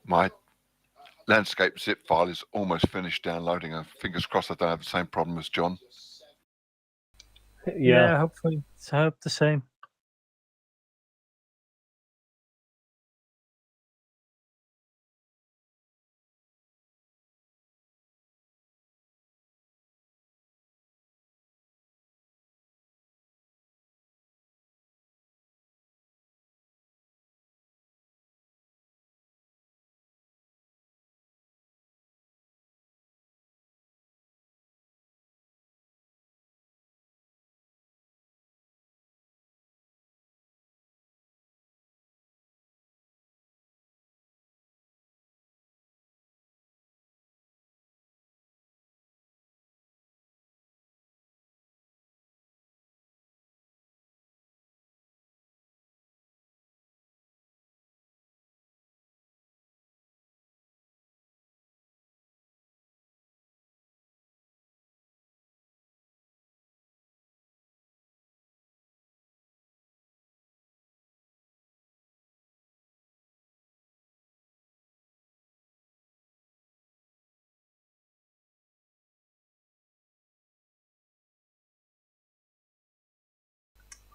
My landscape zip file is almost finished downloading, and fingers crossed I don't have the same problem as John. Yeah, hopefully. I hope the same.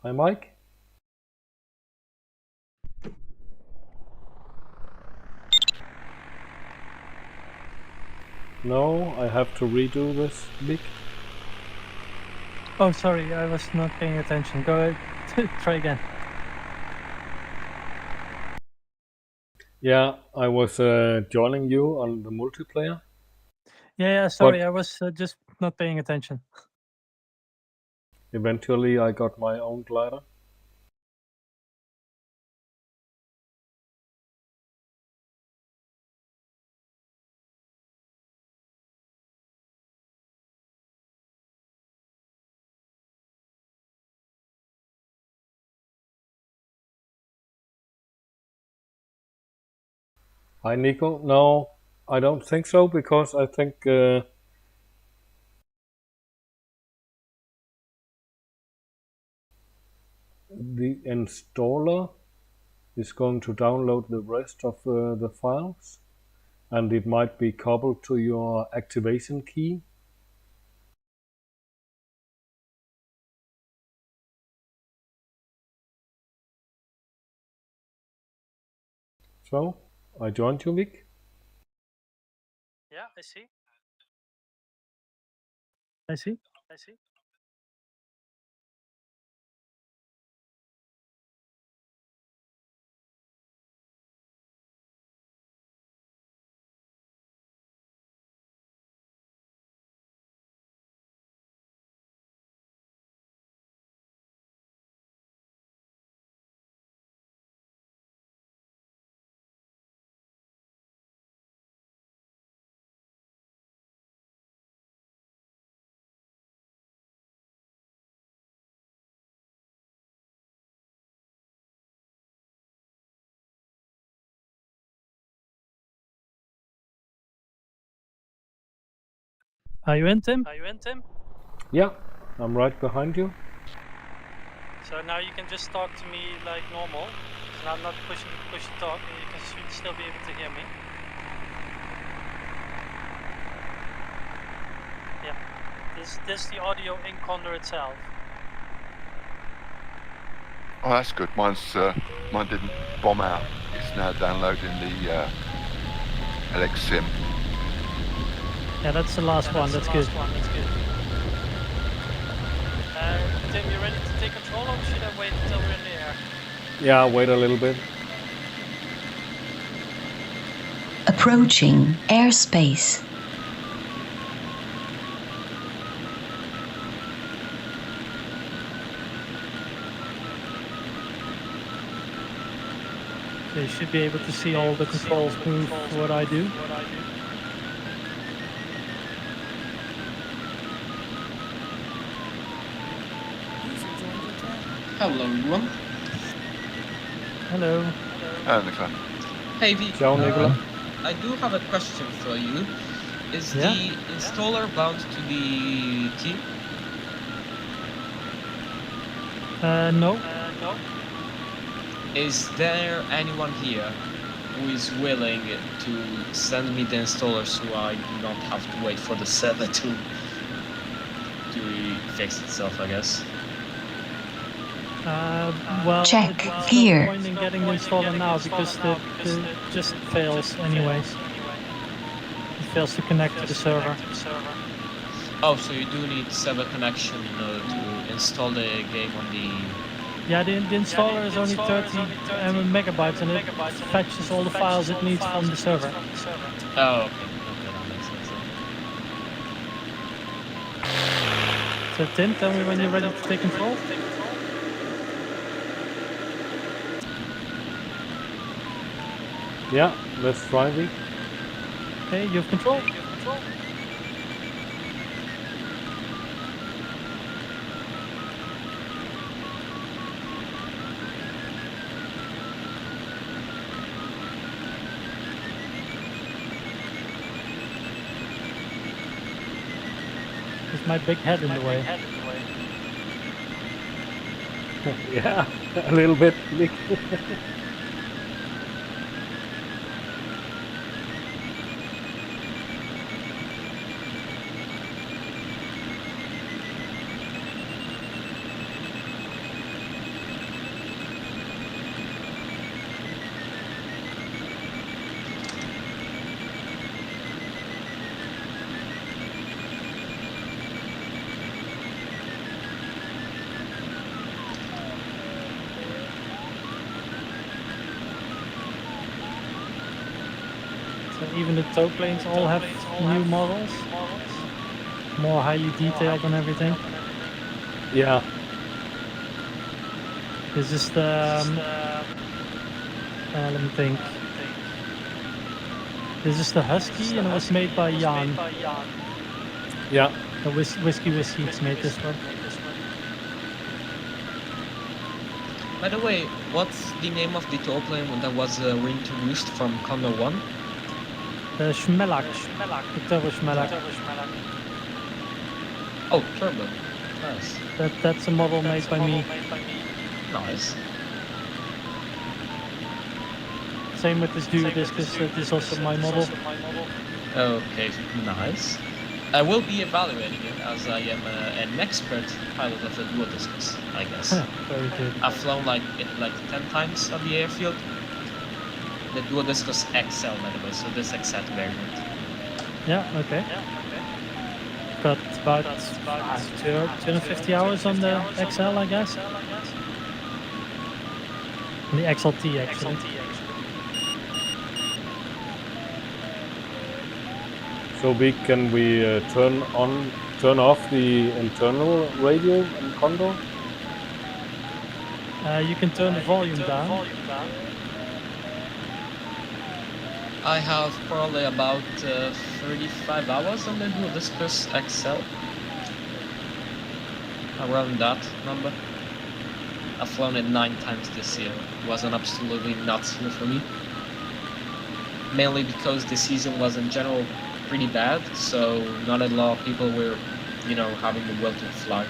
Hi, Mike. No, I have to redo this, Wiek. Oh, sorry, I was not paying attention. Go ahead, try again. Yeah, I was joining you on the multiplayer. Yeah, sorry, I was just not paying attention. Eventually, I got my own glider. Hi, Nico. No, I don't think so, because I think the installer is going to download the rest of the files, and it might be coupled to your activation key. So, I joined you, Wiek. Yeah, I see. I see. I see. Are you in, Tim? Yeah, I'm right behind you. So now you can just talk to me like normal. So I'm not pushing talk, and you can still be able to hear me. Yeah. This is the audio in Condor itself. Oh, that's good. Mine didn't bomb out. It's now downloading the LX Sim. Yeah, that's the last one. That's good. Tim, you ready to take control, or should I wait until we're in the air? Yeah, wait a little bit. Approaching airspace. So you should be able to see all the controls move for what I do. Hello, everyone. Hello. Hello, Nicola. Hey, V. Ciao, Nicola. I do have a question for you. Is the installer bound to the team? No. Is there anyone here? who is willing to send me the installer so I do not have to wait for the server to fix itself, I guess. Well, Check it's gear. no point in getting the installer now because the just fails anyways. It fails to connect to the server. Oh, so you do need server connection to install the game on the... Yeah, the installer is only 30 megabytes and it fetches all the files it needs from the server. Oh, okay. Okay, that makes sense then. So Tim, tell me when you're ready to take control. Yeah, let's try it. Okay, you have control. Is my big head in the way? Yeah, a little bit. So even the tow planes all have new models, more highly detailed and everything. Yeah. This is the let me think. This is the Husky and it was made by Jan. Yeah. The Whiskey made this one. By the way, what's the name of the tow plane that was reintroduced from Condor 1? The Schmelak. The Turbo Schmelak. Oh, Turbo. Nice. That's a model made by me. Nice. Same with this Duodiscus, this is also my model. Okay, nice. I will be evaluating it as I am an expert pilot of the Duodiscus, I guess. Very good. I've flown it 10 times on the airfield. The Duodiscus XL, by the way, so this XL variant. Yeah, okay. Got about 250 hours on the XL, I guess. On the XLT, actually. So can we turn off the internal radio in Condor? You can turn the volume down. I have probably about 35 hours on the Duodiscus XL. Around that number. I've flown it 9 times this year. It was an absolutely nuts year for me. Mainly because the season was in general pretty bad, so not a lot of people were, having the will to fly.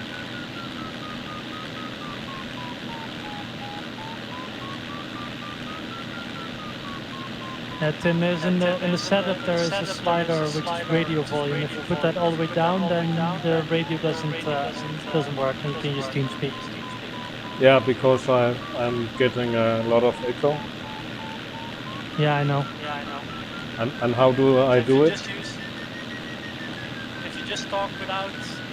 Tim, there's in the setup there is a slider which is radio volume. If you put that all the way down, then the radio doesn't work, and you can use TeamSpeak. Yeah, because I'm getting a lot of echo. Yeah, I know. And how do I do it? If you just talk without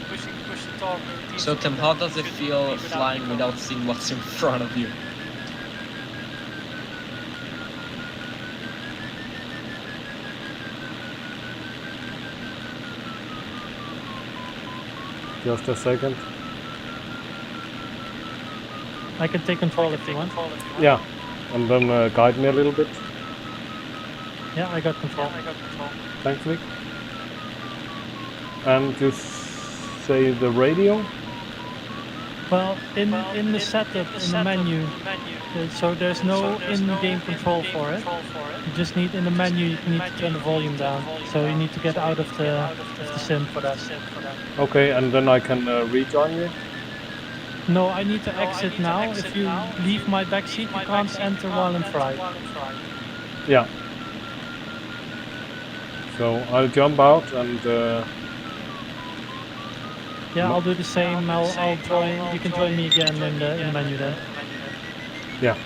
push the talk. So Tim, how does it feel flying without seeing what's in front of you? Just a second. I can take control if you want. Yeah, and then guide me a little bit. Yeah, I got control. Thanks, Wiek. And you say the radio? Well, in the setup, in the menu, so there's no in-game control for it. You just need, in the menu, you need to turn the volume down. So you need to get out of the sim for that. Okay, and then I can rejoin you? No, I need to exit now. If you leave my back seat, you can't enter while in flight. Yeah. So I'll jump out and Yeah, I'll do the same. I'll join. You can join me again in the menu then. yeah.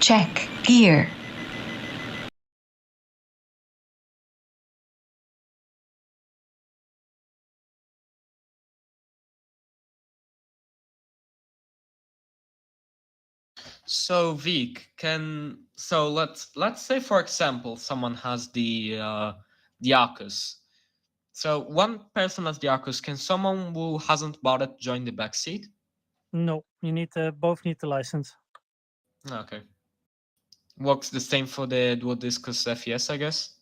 Check gear. So Vic, let's say for example someone has the Arcus. So one person has the Arcus. Can someone who hasn't bought it join the backseat? No, you need both need the license. Okay. Works the same for the dual discus FES, I guess.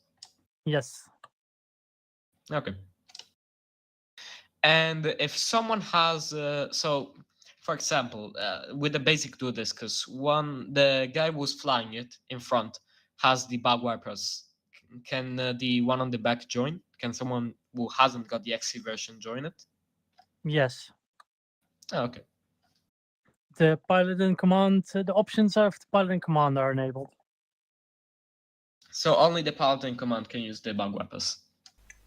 Yes. Okay. And if someone has for example, with the basic dual discus, the guy who's flying it in front has the bag wipers. Can the one on the back join? Can someone who hasn't got the XC version join it? Yes. Oh, okay. The pilot in command, the options of the pilot in command are enabled. So only the pilot in command can use the bag wipers.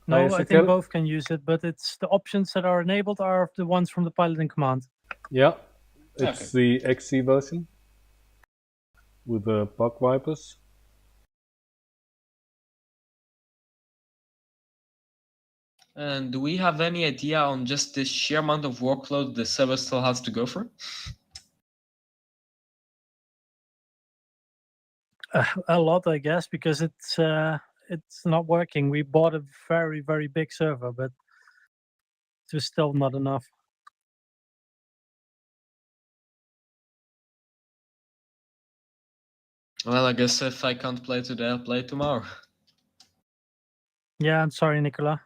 No, I Ezekiel? think both can use it, but it's the options that are enabled are the ones from the pilot in command. Yeah. It's the XC version with the bug wipers. And do we have any idea on just the sheer amount of workload the server still has to go for? A lot, I guess, because it's not working. We bought a very, very big server, but it was still not enough. Well, I guess if I can't play today, I'll play tomorrow. Yeah, I'm sorry, Nicola.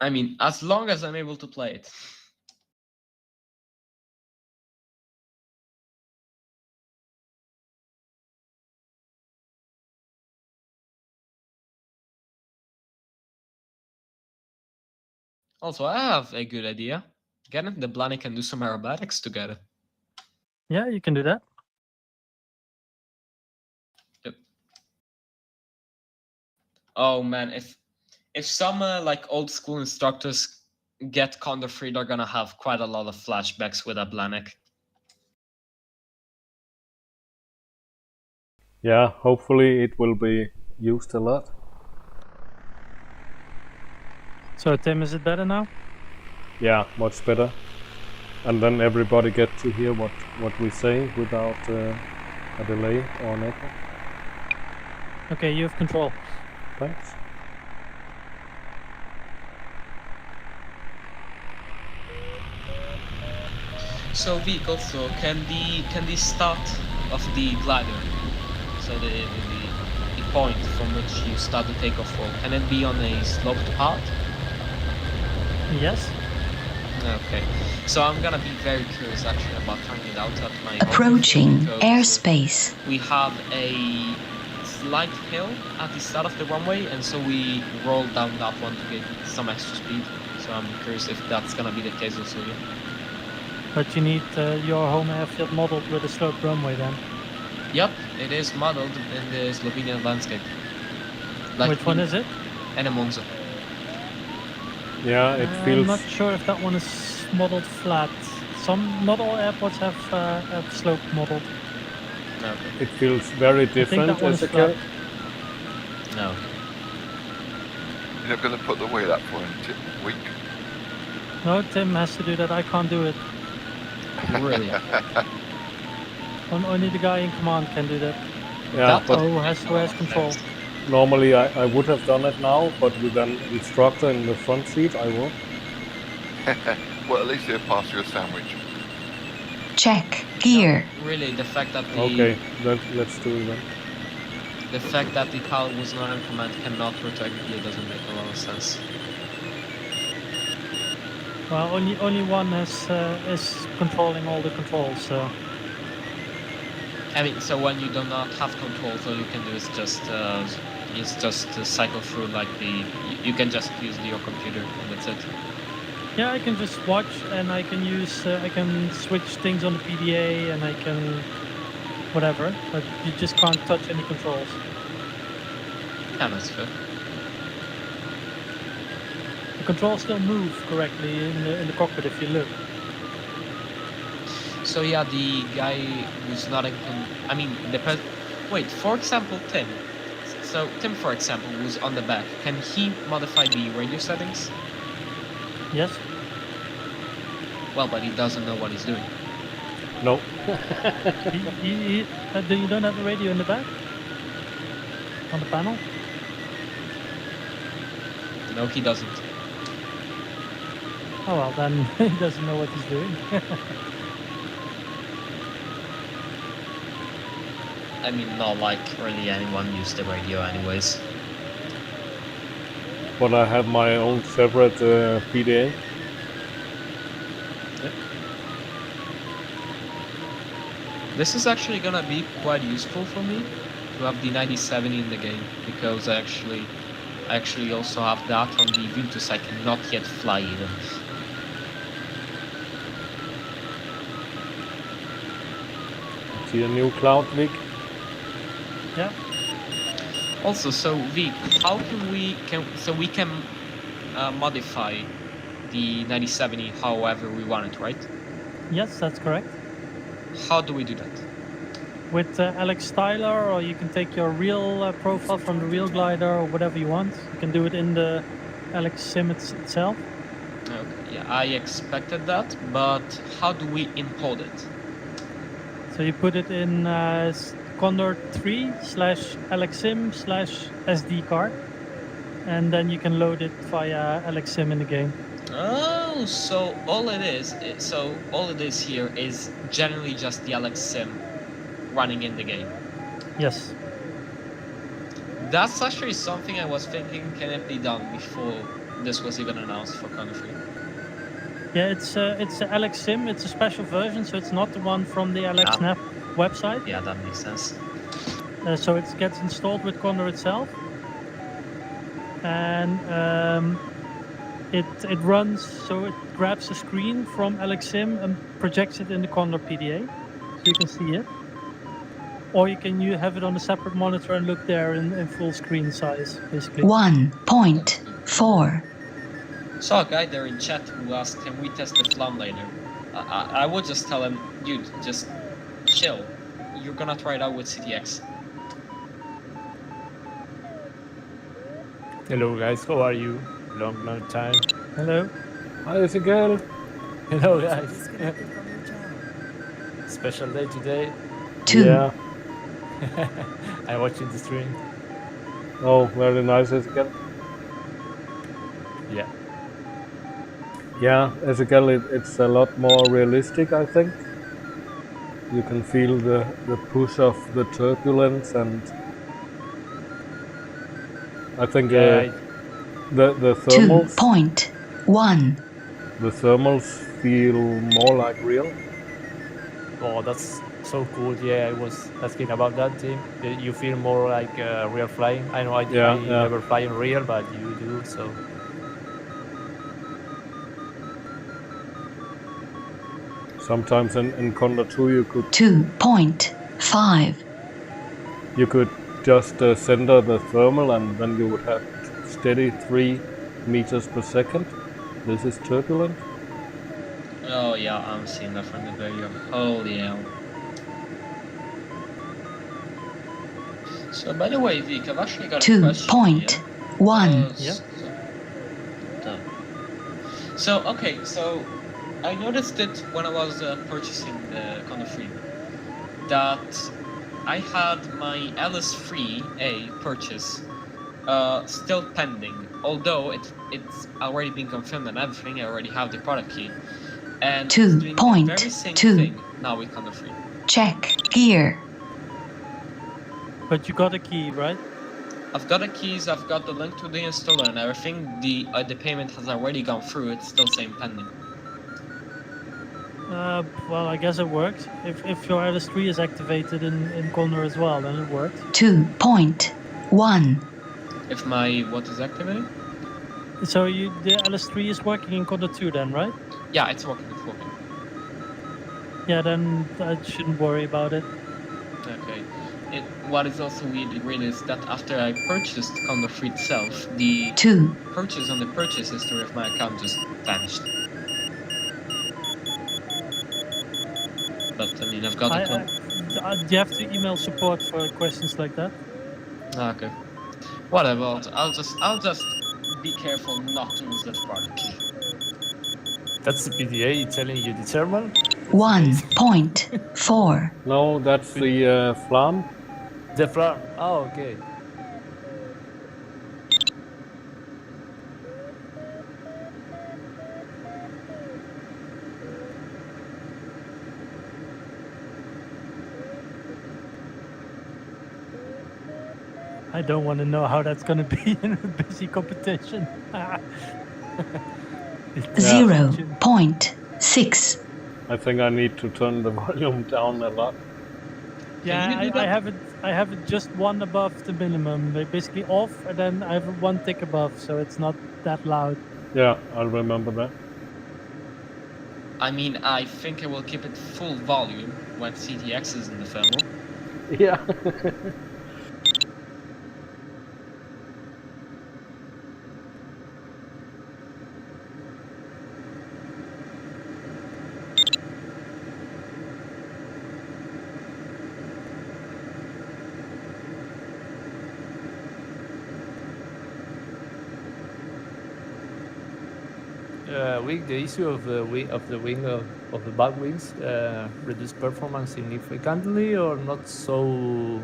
I mean, as long as I'm able to play it. Also, I have a good idea. Get it? The Blanny can do some aerobatics together. Yeah, you can do that. Yep. Oh man, if some like old school instructors get Condor free, they're gonna have quite a lot of flashbacks with Ablanek. Yeah, hopefully it will be used a lot. So, Tim, is it better now? Yeah, much better. And then everybody get to hear what we say without a delay or an echo. Okay, you have control. Thanks. So Vic, also can the start of the glider, so the point from which you start the takeoff roll, can it be on a sloped path? Yes. Okay, so I'm gonna be very curious actually about trying it out at my Approaching because, airspace. we have a slight hill at the start of the runway, and so we roll down that one to get some extra speed. So I'm curious if that's gonna be the case also here. But you need your home airfield modeled with a sloped runway then. Yep, it is modeled in the Slovenian landscape. Like Which one is it? Enemonza. Yeah, it I'm feels. not sure if that one is modeled flat. Not all airports have slope modeled. No. It feels very I think different. that one is Ezekiel. flat. No. You're not going to put the wheel up for him, Week. No, Tim has to do that. I can't do it. Really? Only the guy in command can do that. Yeah, That but Who has control. normally I would have done it now, but with an instructor in the front seat, I will. Well, at least he'll pass you a sandwich. Check gear. Really, the fact that the Okay, let's do it then. the fact that the pilot was not in command cannot rotate gear doesn't make a lot of sense. Well, only one is controlling all the controls. So I mean, so when you do not have control, all you can do is just cycle through like you can just use your computer and that's it. yeah, I can just watch and I can use I can switch things on the PDA and I can whatever, but you just can't touch any controls. Yeah, that's fair. The controls still move correctly in the cockpit if you look. So yeah, the guy who's not in I mean, wait, for example, Tim. So Tim, for example, who's on the back, can he modify the radio settings? Yes? Well, but he doesn't know what he's doing. No. You don't have the radio in the back? On the panel? No, he doesn't. Oh well, then he doesn't know what he's doing. I mean, not like really anyone used the radio anyways. But I have my own separate PDA. This is actually gonna be quite useful for me to have the 9070 in the game, because I actually also have that on the Virtus. I cannot yet fly even. See a new cloud, Wiek? Yeah. Also, so Vic, how can we modify the 9070 however we want it, right? Yes, that's correct. How do we do that? With Alex Styler, or you can take your real profile from the real glider or whatever you want. You can do it in the Alex sim itself. Okay, yeah, I expected that, but how do we import it? So you put it in Condor 3/AlexSim/SD card, and then you can load it via Alex Sim in the game. Oh, so all it is here is generally just the Alex Sim running in the game. Yes. That's actually something I was thinking, can it be done before this was even announced for Condor 3? Yeah, it's Alex Sim. It's a special version, so it's not the one from the AlexNav website. Yeah, that makes sense. So it gets installed with Condor itself, and it runs. So it grabs a screen from Alex Sim and projects it in the Condor PDA, so you can see it. Or you can have it on a separate monitor and look there in full screen size, basically. 1.4. Saw a guy there in chat who asked, can we test the flam later? I would just tell him, dude, just chill. You're gonna try it out with CTX. Hello guys, how are you? Long time. Hello. Hi, it's a girl. Hello guys. Special day today. 2. Yeah. I'm watching the stream. Oh, very nice, as a girl. Yeah. Yeah, as a girl, it's a lot more realistic, I think. You can feel the push of the turbulence, and I think the thermals 2.1. the thermals feel more like real. Oh, that's so cool. Yeah, I was asking about that team. You feel more like real flying. I know I never fly in real, but you do, so. Sometimes in Condor 2 you could 2.5. you could just center the thermal, and then you would have steady 3 meters per second. This is turbulent. Oh yeah, I'm seeing that from the video. Holy hell. So by the way, Vic, I've actually got a question here. 2.1. Yeah. So, okay, so I noticed it when I was purchasing the Condor 3 that I had my LS3A purchase still pending, although it's already been confirmed and everything. I already have the product key, and it's doing the very same 2.2. thing now with Condor 3. Check gear. But you got a key, right? I've got the keys, I've got the link to the installer and everything. The payment has already gone through. It's still saying pending. Well, I guess it works. If your LS3 is activated in Condor as well, then it works. 2.1. If my what is activated? So the LS3 is working in Condor 2 then, right? Yeah, it's working. It's working. Yeah, then I shouldn't worry about it. Okay. What is also weird is that after I purchased Condor 3 itself, the 2, purchase on the purchase history of my account just vanished. But I mean, I've got it on. You have to email support for questions like that. Okay. Whatever. I'll just be careful not to lose that product key. That's the PDA telling you the thermal? That's amazing. 1.4, No, that's the flam. The floor. Oh, okay. I don't want to know how that's going to be in a busy competition. 0.6, I think I need to turn the volume down a lot. Yeah, you do I that? have it just one above the minimum, basically off, and then I have one tick above, so it's not that loud. Yeah, I'll remember that. I mean, I think I will keep it full volume when CTX is in the thermal. Yeah. The issue of the wing of the back wings reduce performance significantly or not so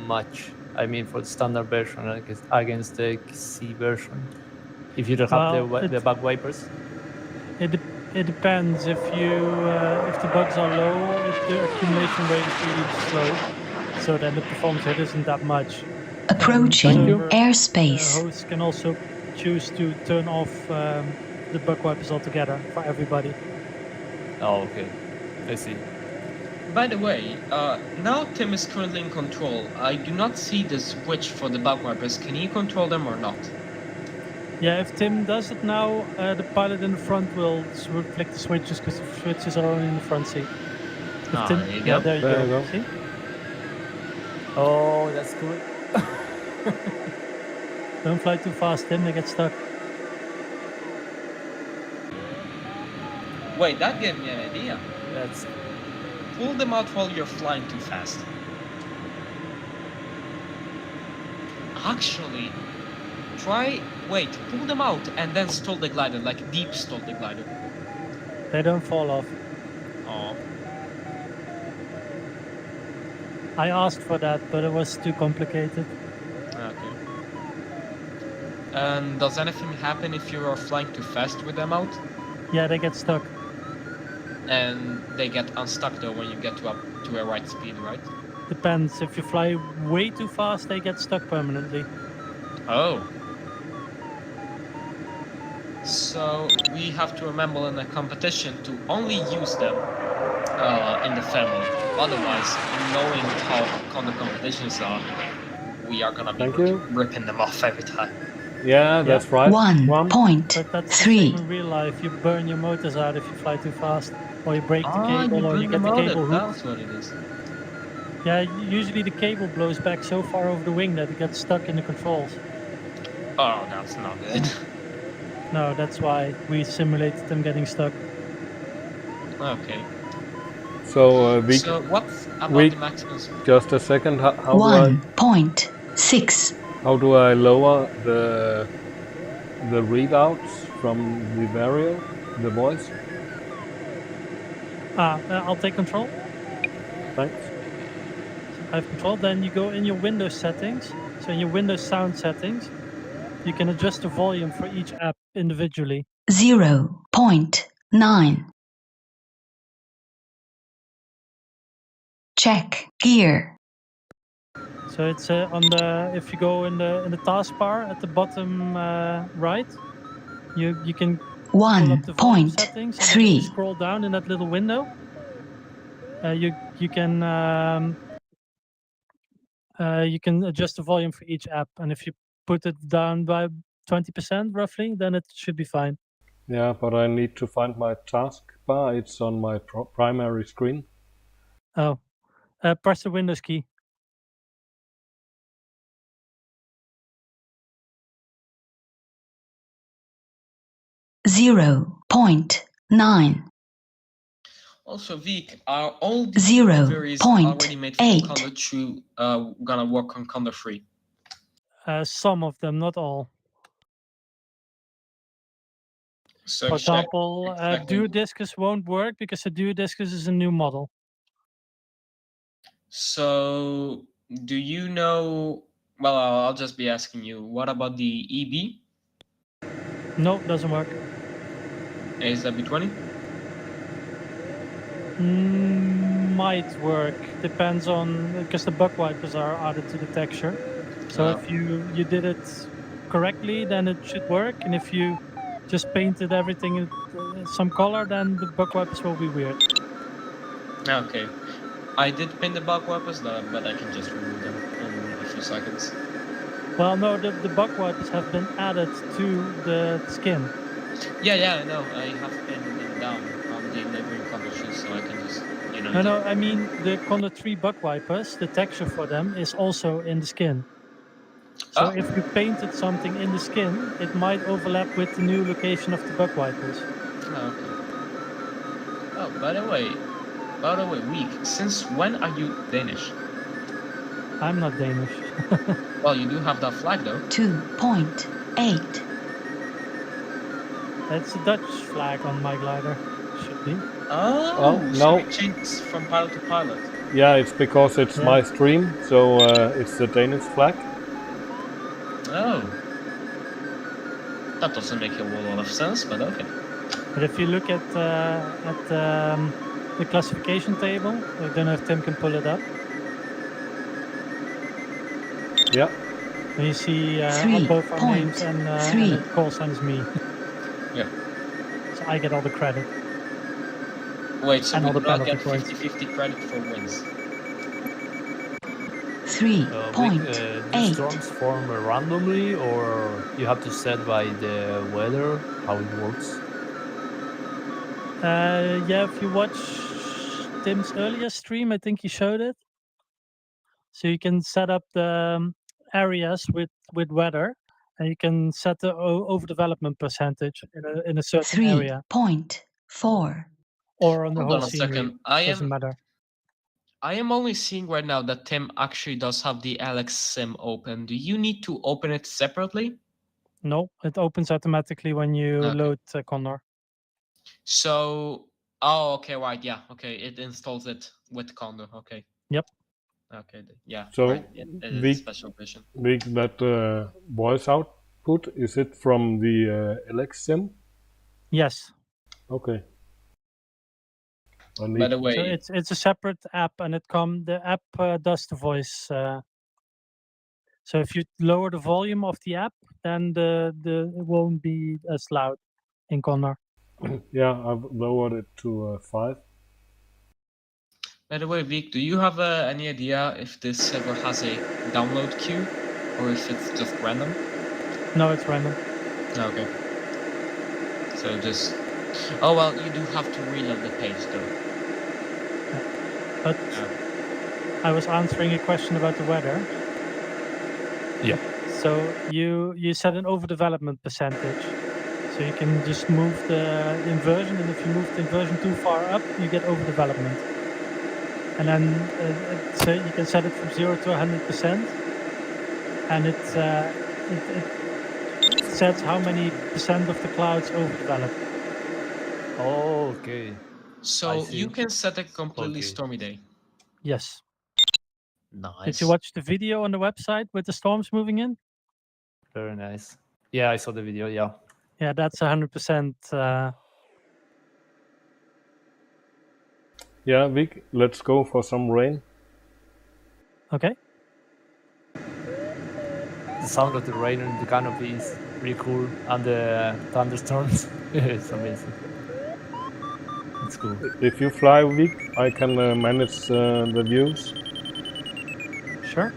much. I mean, for the standard version against the C version, if you don't have the back wipers. It depends. If the bugs are low, the accumulation rate is really slow, so then the performance hit isn't that much. approaching you. airspace, Hosts can also choose to turn off the bug wipers altogether for everybody. Oh, okay. I see. By the way, now Tim is currently in control. I do not see the switch for the bug wipers. Can he control them or not? Yeah, if Tim does it now, the pilot in the front will flick the switches because the switches are only in the front seat. There you go. There you There go. you go. See? Oh, that's cool. Don't fly too fast, Tim. They get stuck. Wait, that gave me an idea. That's Pull them out while you're flying too fast. Actually, pull them out and then stall the glider, like deep stall the glider. They don't fall off. Oh. I asked for that, but it was too complicated. Okay. And does anything happen if you are flying too fast with them out? Yeah, they get stuck. And they get unstuck though when you get to a right speed, right? Depends. If you fly way too fast, they get stuck permanently. Oh. So we have to remember in the competition to only use them in the thermal. Otherwise, knowing how Condor competitions are, we are gonna be ripping them off every time. Yeah, that's right. 1.3. But that's the same in real life. You burn your motors out if you fly too fast, or you break the cable, or you get the cable hooked. That's what it is. Yeah, usually the cable blows back so far over the wing that it gets stuck in the controls. Oh, that's not good. No, that's why we simulated them getting stuck. Okay. So, So what's about Wiek, the maximum? just a second. How 1.6. how do I lower the readouts from the Vario, the voice? I'll take control. Thanks. I have control. Then you go in your Windows settings. So in your Windows sound settings, you can adjust the volume for each app individually. 0.9. Check gear. So it's if you go in the taskbar at the bottom right, you can pull up the volume settings. And if you 1.3. scroll down in that little window, you can adjust the volume for each app, and if you put it down by 20% roughly, then it should be fine. Yeah, but I need to find my taskbar. It's on my primary screen. Oh, Press the Windows key. .9. Also, Wiek, are all the 0.8. deliveries already made from Condor 2 gonna work on Condor 3? Some of them, not all. So For check example, exactly. Duodiscus won't work because the Duodiscus is a new model. So, do you know? Well, I'll just be asking you. What about the EB? No, doesn't work. ASW20? Might work. Depends on, because the buck wipers are added to the texture. So if you did it correctly, then it should work. And if you just painted everything in some color, then the buck wipers will be weird. Okay. I did paint the buck wipers, but I can just remove them in a few seconds. Well, no, the buck wipers have been added to the skin. Yeah, I know. I have painted them down on the neighboring Condor shoes, so I can just, No, I mean the Condor 3 buck wipers, the texture for them is also in the skin. So if you painted something in the skin, it might overlap with the new location of the buck wipers. Okay. Oh, by the way, Wiek, since when are you Danish? I'm not Danish. Well, you do have that flag, though. 2.8. That's a Dutch flag on my glider. Should be. Oh, no. so it changed from pilot to pilot. Yeah, it's because it's my stream, so it's the Danish flag. Oh. That doesn't make a whole lot of sense, but okay. But if you look at the classification table, I don't know if Tim can pull it up. Yeah. And you see both our names and the call sign is me. Yeah. So I get all the credit. Wait, so and all we the do not penalty get points. 50-50 credit for wins? 3.8. Do storms form randomly, or you have to set by the weather how it works? Yeah, if you watch Tim's earlier stream, I think he showed it. So you can set up the areas with weather, and you can set the overdevelopment percentage in a certain area. 3.4. Or on the Hold whole on a scenery. second. Doesn't matter. I am only seeing right now that Tim actually does have the Alex sim open. Do you need to open it separately? No, it opens automatically when you load Condor. So, oh, okay, right, yeah, okay, it installs it with Condor, okay. Yep. Okay, yeah, So right, it is special version. That voice output, is it from the LX sim? Yes. Okay. By the way, so it's a separate app, and the app does the voice. So if you lower the volume of the app, then it won't be as loud in Condor. Yeah, I've lowered it to 5. By the way, Wiek, do you have any idea if this server has a download queue, or if it's just random? No, it's random. Okay. So just... Oh, well, you do have to reload the page, though. But I was answering a question about the weather. Yeah. So you set an overdevelopment percentage. So you can just move the inversion, and if you move the inversion too far up, you get overdevelopment. And then so you can set it from 0 to 100%, and it sets how many percent of the clouds overdevelop. Oh, okay. So you can set a completely stormy day. Yes. Nice. Did you watch the video on the website with the storms moving in? Very nice. Yeah, I saw the video, yeah. Yeah, that's 100%. Yeah, Wiek, let's go for some rain. Okay. The sound of the rain and the canopy is really cool, and the thunderstorms. It's amazing. It's cool. If you fly, Wiek, I can manage the views. Sure.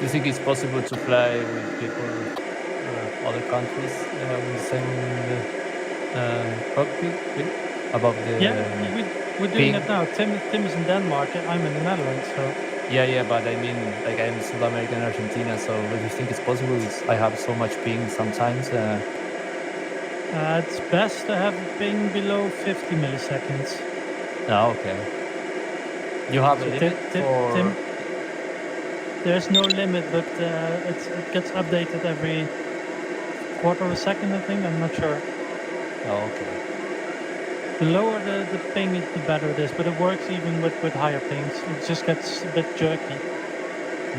you think it's possible to fly with people other countries with the same cockpit above the Yeah, we're doing ping? it now. Tim is in Denmark. I'm in the Netherlands. So Yeah, but I mean, like I'm in South America and Argentina, so do you think it's possible? I have so much ping sometimes. it's best to have a ping below 50 milliseconds. Okay. You have a So limit for... Tim, there's no limit, but it gets updated every quarter of a second, I think. I'm not sure. Oh, okay. The lower the ping, the better it is, but it works even with higher pings. It just gets a bit jerky.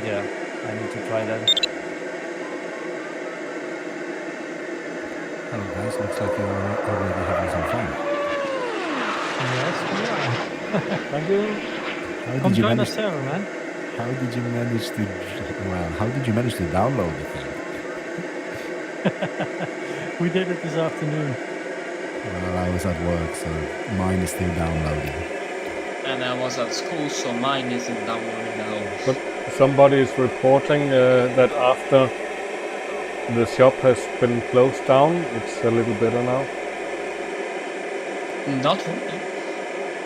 Yeah, I need to try that. Hello guys, looks like you're already having some fun. Yes, we are. Thank you. Come join the server, man. How did you manage to? Well, how did you manage to download the thing? We did it this afternoon. Well, I was at work, so mine is still downloading. And I was at school, so mine isn't downloading at all. But somebody is reporting that after the shop has been closed down, it's a little better now. Not really.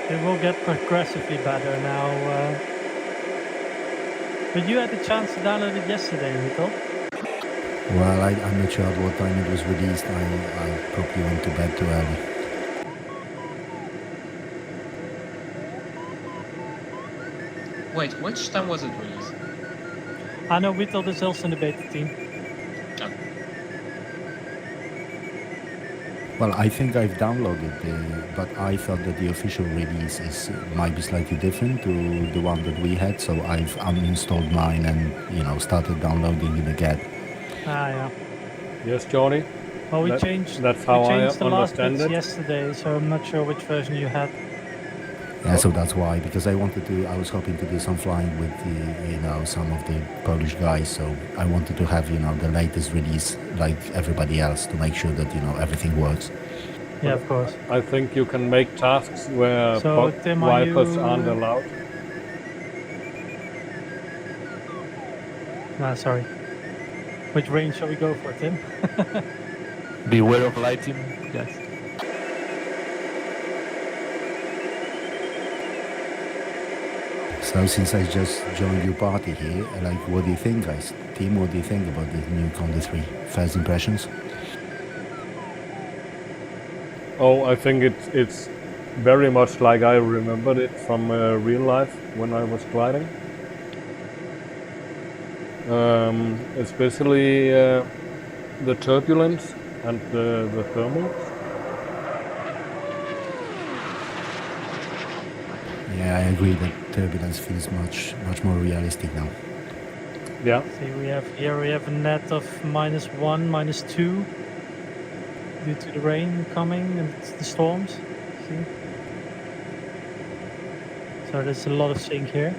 It will get progressively better now. But you had the chance to download it yesterday, Rico. Well, I'm not sure at what time it was released. I probably went to bed too early. Wait, which time was it released? I know Whittle is also in the beta team. Oh. Well, I think I've downloaded but I thought that the official release might be slightly different to the one that we had, so I've uninstalled mine and, started downloading it again. Ah, yeah. Yes, Johnny? Well, we changed the last bits yesterday, so I'm not sure which version you had. Yeah, so that's why, because I was hoping to do some flying with some of the Polish guys, so I wanted to have, the latest release like everybody else to make sure that, everything works. Yeah, of course. I think you can make tasks where Tim, wipers aren't allowed. Nah, sorry. Which range shall we go for, Tim? Beware of lighting, yes. So since I just joined your party here, what do you think, guys? Team, what do you think about the new Condor 3? First impressions? Oh, I think it's very much like I remembered it from real life when I was gliding. Especially the turbulence and the thermals. Yeah, I agree that turbulence feels much more realistic now. Yeah. See, we have a net of -1, -2 due to the rain coming and the storms. See? So there's a lot of sync here.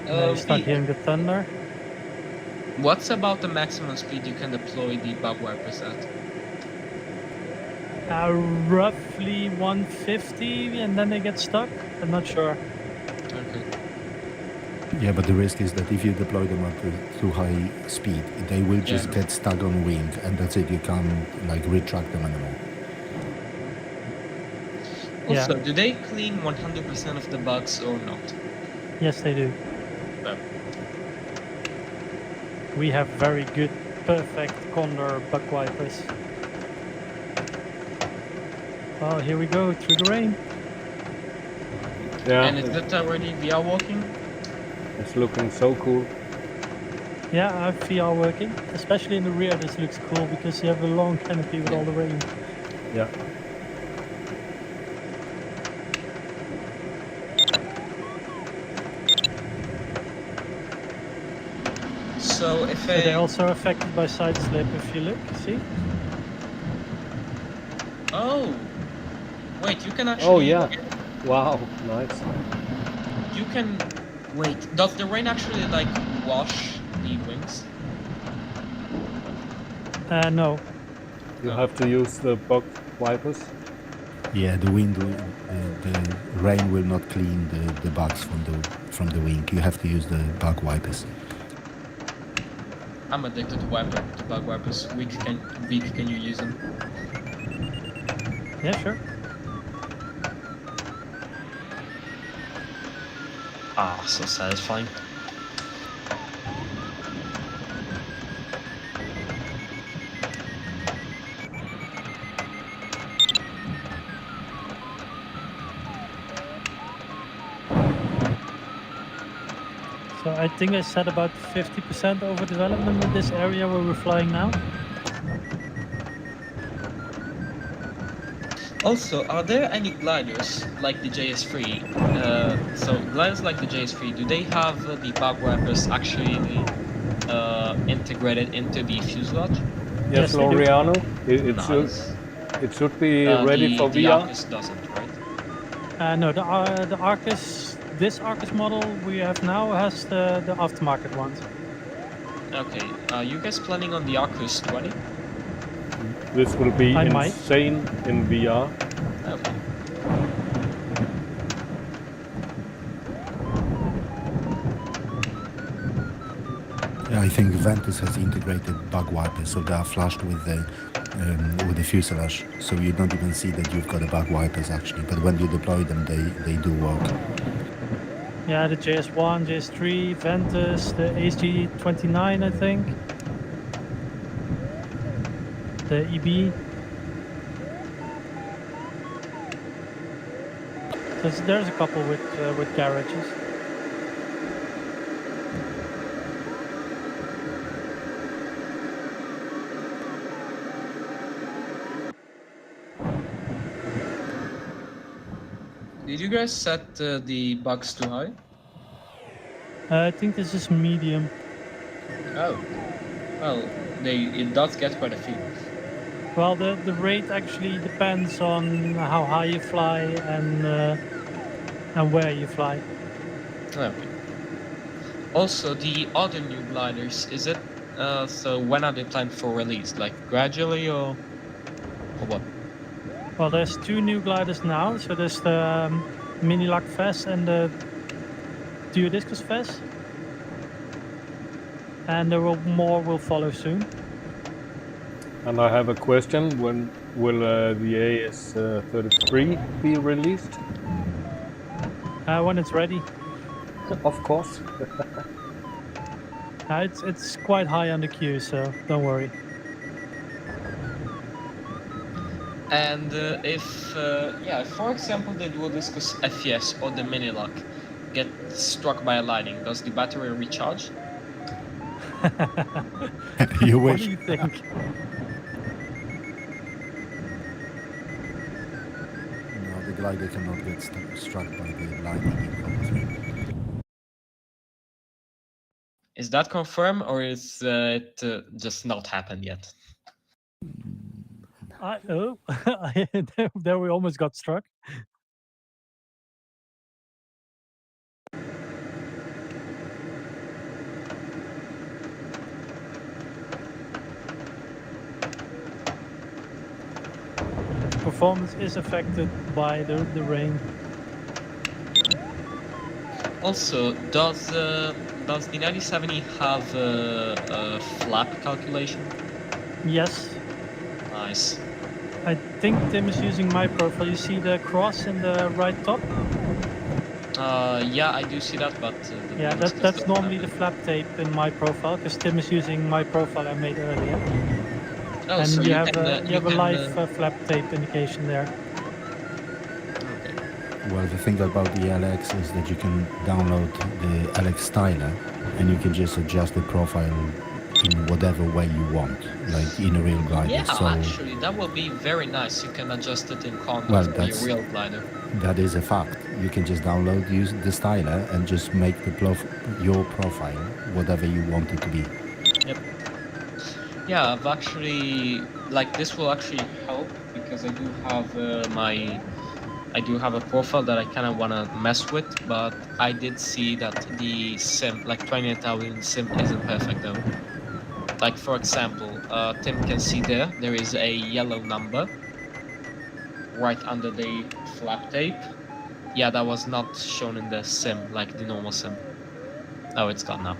Now you start hearing the thunder. What's about the maximum speed you can deploy the bug wipers at? Roughly 150, and then they get stuck. I'm not sure. Okay. Yeah, but the risk is that if you deploy them at too high speed, they will just get stuck on wing, and that's it. You can't retract them anymore. Also, do they clean 100% of the bugs or not? Yes, they do. Well. We have very good, perfect Condor bug wipers. Oh, here we go through the rain. Yeah. And is that already VR walking? It's looking so cool. Yeah, I have VR working. Especially in the rear, this looks cool because you have a long canopy with all the rain. Yeah. So if So they're also affected by side slip if you look, see? Oh! Wait, you can actually... Oh yeah. Wow, nice. You can... Wait, does the rain actually wash the wings? No. You have to use the bug wipers. Yeah, the wind, the rain will not clean the bugs from the wing. You have to use the bug wipers. I'm addicted to bug wipers. Wiek, can you use them? Yeah, sure. Ah, so satisfying. So I think I said about 50% overdevelopment in this area where we're flying now. Also, are there any gliders like the JS3? So gliders like the JS3, do they have the bug wipers actually integrated into the fuselage? Yes, Yes, they do. Laureano, Nice. it should be ready for The VR. Arcus doesn't, right? No, the Arcus, this Arcus model we have now has the aftermarket ones. Okay, are you guys planning on the Arcus 20? This will be I might. insane in VR. Okay. Yeah, I think Ventus has integrated bug wipers, so they are flashed with the fuselage, so you don't even see that you've got a bug wipers actually. But when you deploy them, they do work. Yeah, the JS1, JS3, Ventus, the ASG29, I think. The EB. There's a couple with garages. Did you guys set the bugs too high? I think this is medium. Oh. Well, it does get quite a few. Well, the rate actually depends on how high you fly and where you fly. Okay. Also, the other new gliders, is it? So when are they planned for release? Like gradually or what? Well, there's two new gliders now. So there's the Minilac Vest and the Duodiscus Vest. And more will follow soon. And I have a question: when will the AS33 be released? When it's ready. Of course. It's quite high on the queue, so don't worry. And if for example, the Duodiscus FES or the Minilac get struck by a lightning, does the battery recharge? You What wish. do you think? No, the glider cannot get struck by the lightning. Is that confirmed, or is it just not happened yet? There we almost got struck. Performance is affected by the rain. Also, does the 9070 have a flap calculation? Yes. Nice. I think Tim is using my profile. You see the cross in the right top? Yeah, I do see that, but Yeah, that's normally the flap tape in my profile, because Tim is using my profile I made earlier. Oh, And so you can, have a live flap tape indication there. Okay. Well, the thing about the LX is that you can download the LX styler and you can just adjust the profile in whatever way you want, like in a real glider. Yeah, so actually, that will be very nice. You can adjust it in Condor Well, to be a real glider. that is a fact. You can just download, use the styler, and just make your profile whatever you want it to be. Yep. Yeah, I've actually this will actually help because I do have a profile that I kind of want to mess with, but I did see that the sim, 28,000 sim, isn't perfect though. Like for example, Tim can see there is a yellow number, right under the flap tape. Yeah, that was not shown in the sim, like the normal sim. Oh, it's gone now.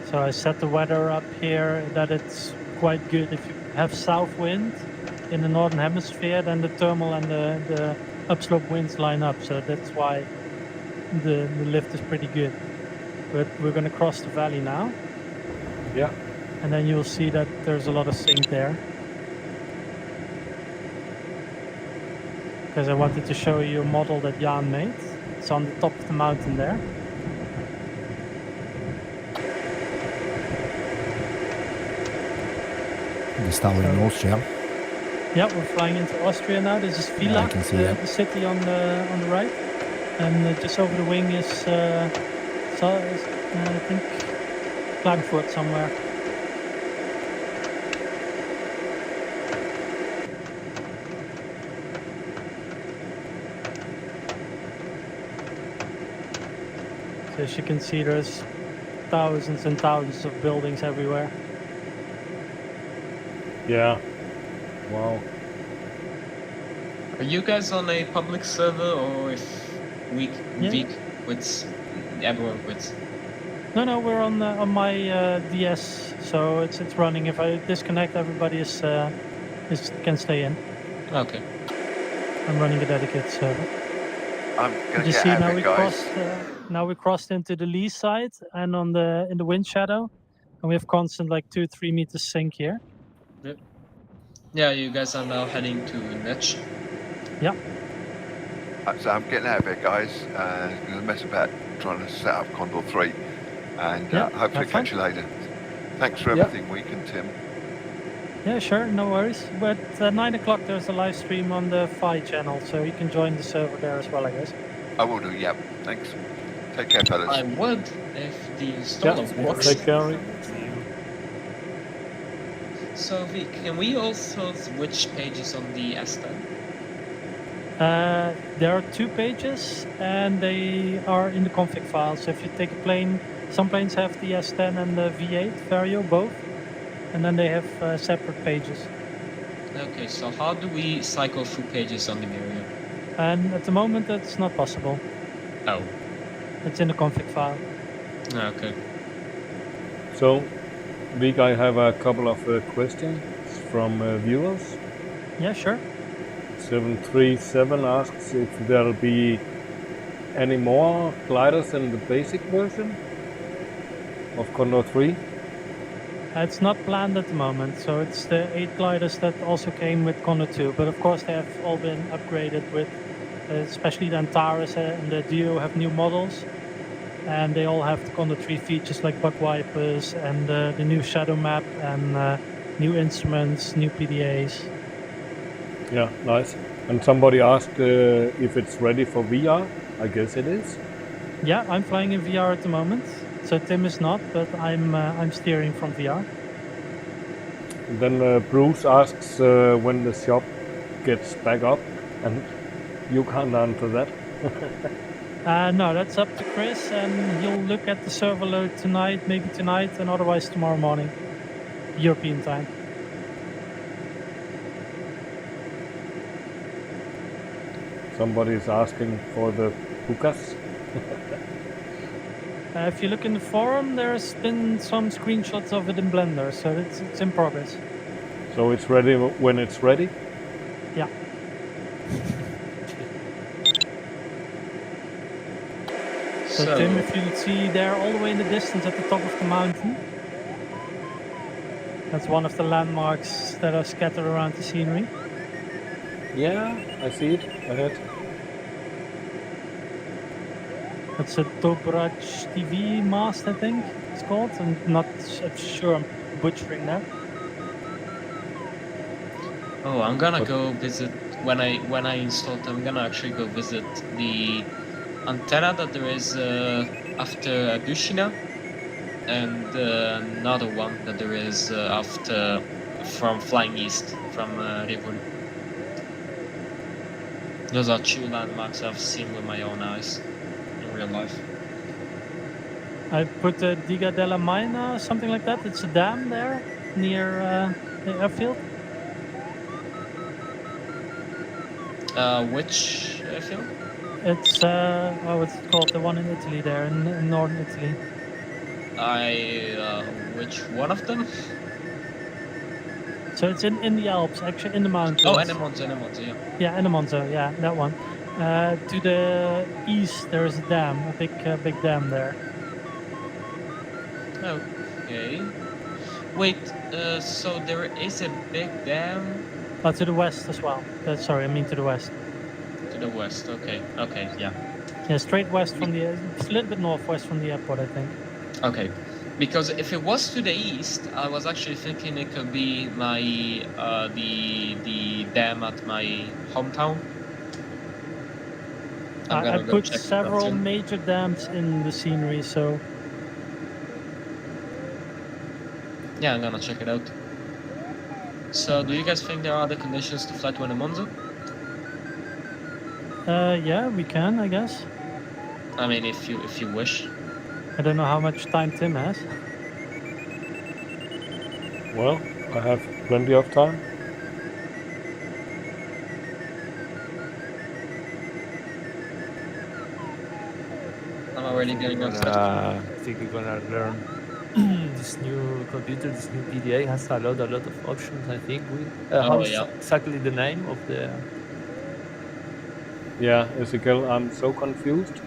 So I set the weather up here that it's quite good. If you have south wind in the northern hemisphere, then the thermal and the upslope winds line up. So that's why the lift is pretty good. But we're going to cross the valley now. Yeah. And then you'll see that there's a lot of sink there. Because I wanted to show you a model that Jan made. It's on the top of the mountain there. The tower in Austria. Yeah, we're flying into Austria now. This is Villach, Yeah, I can see that. the city on the right. And just over the wing is, I think, Klagenfurt somewhere. So as you can see, there's thousands and thousands of buildings everywhere. Yeah. Wow. Are you guys on a public server or if Wiek quits, everyone quits? No, we're on my DS, so it's running. If I disconnect, everybody can stay in. Okay. I'm running a dedicated server. I'm gonna You get see out now of we it, guys. crossed. Now we crossed into the lee side and in the wind shadow, and we have constant like 2-3 meters sink here. Yep. Yeah, you guys are now heading to Netsch. Yeah. So I'm getting out of it, guys. Gonna mess about trying to set up Condor 3, and Yeah, hopefully have fun. catch you later. Thanks for everything, Wiek and Tim. Yeah, sure, no worries. But at 9 o'clock there's a live stream on the Fi channel, so you can join the server there as well, I guess. I will do. Yep. Thanks. Take care, fellas. I would if the installer works. Take care. So Wiek, can we also switch pages on the S10? There are 2 pages and they are in the config file. So if you take a plane, some planes have the S10 and the V8 Vario both, and then they have separate pages. Okay, so how do we cycle through pages on the Vario? And at the moment that's not possible. Oh. It's in the config file. Okay. So, Wiek, I have a couple of questions from viewers. Yeah, sure. 737 asks if there'll be any more gliders in the basic version of Condor 3. It's not planned at the moment, so it's the 8 gliders that also came with Condor 2, but of course they have all been upgraded with, especially the Antares and the Duo have new models, and they all have the Condor 3 features like bug wipers and the new shadow map and new instruments, new PDAs. Yeah, nice. And somebody asked if it's ready for VR. I guess it is. Yeah, I'm flying in VR at the moment. So Tim is not, but I'm steering from VR. And then Bruce asks when the shop gets back up, and you can't answer that. No, that's up to Chris, and he'll look at the server load tonight, maybe tonight, and otherwise tomorrow morning, European time. Somebody is asking for the Pukas. If you look in the forum, there's been some screenshots of it in Blender, so it's in progress. So it's ready when it's ready? Yeah. So Tim, if you see there all the way in the distance at the top of the mountain, that's one of the landmarks that are scattered around the scenery. Yeah, I see it ahead. That's a Dobrach TV mast, I think it's called. I'm not sure, I'm butchering that. Oh, I'm gonna go visit when I install it. I'm gonna actually go visit the antenna that there is after Adushina, and another one that there is after from flying east from Rivul. Those are 2 landmarks I've seen with my own eyes in real life. I put the Diga della Maina, something like that. It's a dam there near the airfield. Which airfield? It's what's it called? The one in Italy there, in northern Italy. Which one of them? So it's in the Alps, actually, in the mountains. Oh, Enemonte, yeah. Yeah, Enemonte, yeah, that one. To the east, there is a dam, a big dam there. Okay. Wait, so there is a big dam? To the west as well. Sorry, I mean to the west. To the west, okay, yeah. Yeah, straight west from it's a little bit northwest from the airport, I think. Okay, because if it was to the east, I was actually thinking it could be my the dam at my hometown. I put several major dams in the scenery, so yeah, I'm gonna check it out. So, do you guys think there are other conditions to fly to Enemonte? yeah, we can, I guess. I mean, if you wish. I don't know how much time Tim has. Well, I have plenty of time. I'm already getting obsessed. I think we're gonna learn this new computer, this new PDA has a lot of options. I think how's exactly the name of the? Yeah, Ezekiel, I'm so confused.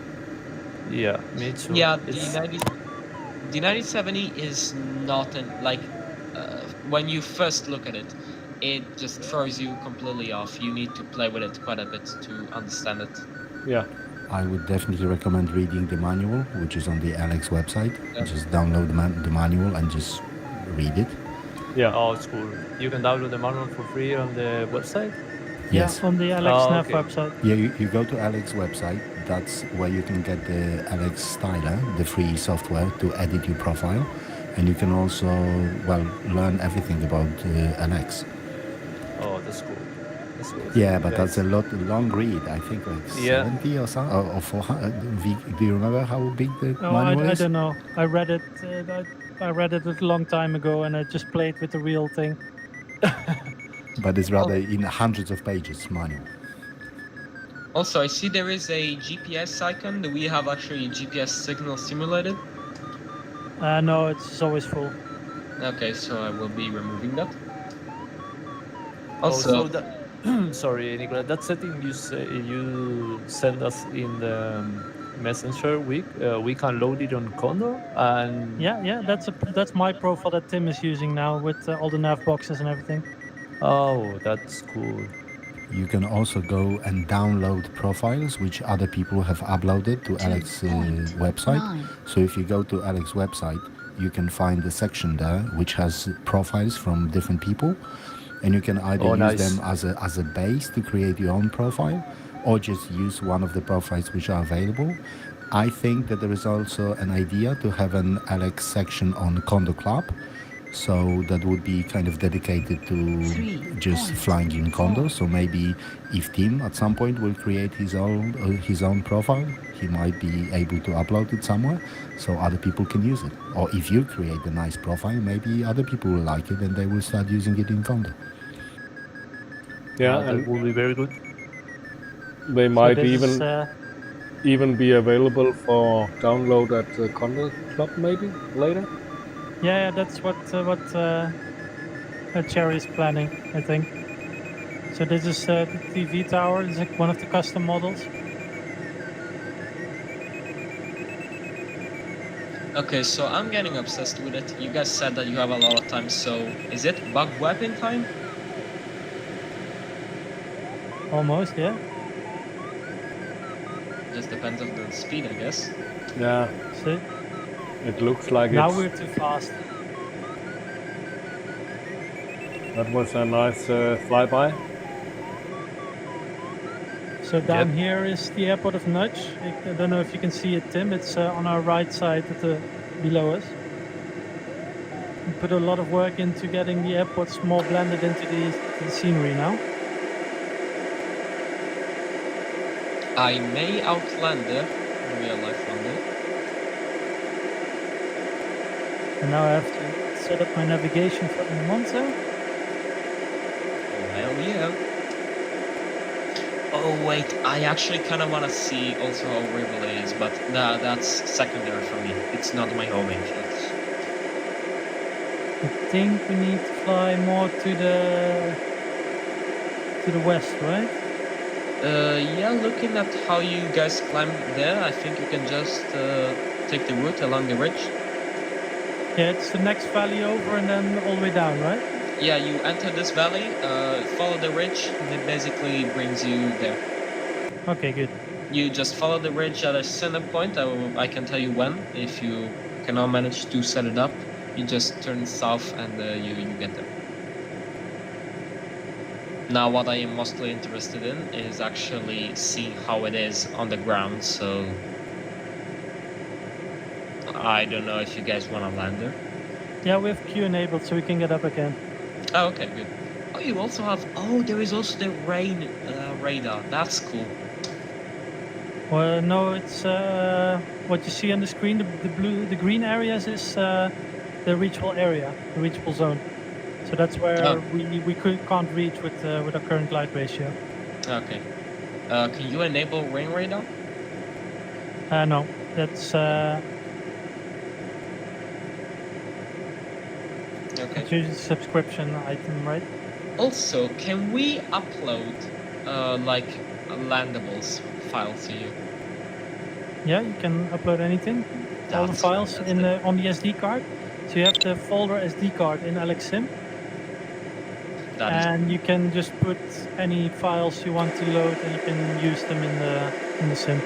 Yeah, me too. Yeah, the 9070 is not when you first look at it, it just throws you completely off. You need to play with it quite a bit to understand it. Yeah. I would definitely recommend reading the manual, which is on the Alex website. Yeah. Just download the manual and just read it. Yeah. Oh, it's cool. You can download the manual for free on the website? Yes. Yeah, on the AlexNav website. Yeah, you go to Alex website. That's where you can get the Alex Styler, the free software to edit your profile. And you can also, learn everything about Alex. Oh, that's cool. Yeah, but that's a long read. I think 70 or something, or 400. Do you remember how big the manual is? I don't know. I read it. I read it a long time ago, and I just played with the real thing. But it's rather in hundreds of pages manual. Also, I see there is a GPS icon. Do we have actually GPS signal simulated? No, it's always full. Okay, so I will be removing that. Also, sorry, Nicola, that setting you send us in the messenger we can load it on Condor, and yeah, that's my profile that Tim is using now with all the nav boxes and everything. Oh, that's cool. You can also go and download profiles which other people have uploaded to Alex's website. So if you go to Alex's website, you can find a section there which has profiles from different people, and you can either use them as a base to create your own profile, or just use one of the profiles which are available. I think that there is also an idea to have an Alex section on Condor Club. So that would be kind of dedicated to just flying in Condor. So maybe if Tim at some point will create his own profile, he might be able to upload it somewhere so other people can use it. Or if you create a nice profile, maybe other people will like it and they will start using it in Condor. Yeah, that will be very good. They might even be available for download at the Condor Club maybe later. Yeah, that's what Cherry is planning, I think. So this is the TV tower. It's like one of the custom models. Okay, so I'm getting obsessed with it. You guys said that you have a lot of time, so is it bug weapon time? Almost, yeah. Just depends on the speed, I guess. Yeah. See? It looks like now we're too fast. That was a nice flyby. So down here is the airport of Nudge. I don't know if you can see it, Tim. It's on our right side below us. We put a lot of work into getting the airports more blended into the scenery now. I may outlander in real life one day. And now I have to set up my navigation for the Monza. Oh, hell yeah. Oh wait, I actually kind of want to see also how real it is, but that's secondary for me. It's not my home interest. I think we need to fly more to the west, right? Yeah, looking at how you guys climb there, I think you can just take the route along the ridge. Yeah, it's the next valley over and then all the way down, right? Yeah, you enter this valley, follow the ridge, and it basically brings you there. Okay, good. You just follow the ridge at a center point. I can tell you when. If you cannot manage to set it up, you just turn south and you get there. Now, what I am mostly interested in is actually seeing how it is on the ground, so I don't know if you guys want to land there. Yeah, we have Q enabled so we can get up again. Oh, okay, good. Oh, you also have... Oh, there is also the rain radar. That's cool. Well, no, it's what you see on the screen. The green areas is the reachable area, the reachable zone. So that's where we can't reach with our current glide ratio. Okay. Can you enable rain radar? No, that's Okay. it's usually a subscription item, right? Also, can we upload like landables file to you? Yeah, you can upload anything. All the That's files fantastic. on the SD card. So you have the folder SD card in LXSim, That is and you can just put any files you want to load, and you can use them in the sim.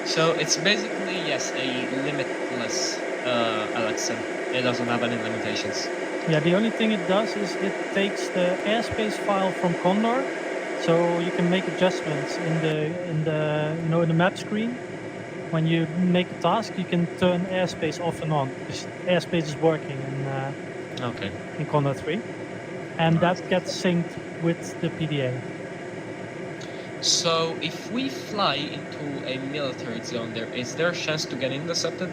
so it's basically yes a limitless LXM. It doesn't have any limitations. Yeah, the only thing it does is it takes the airspace file from Condor, so you can make adjustments in the map screen. When you make a task, you can turn airspace off and on, because airspace is working Okay. in Condor 3, and that gets synced with the PDA. So if we fly into a military zone, is there a chance to get intercepted?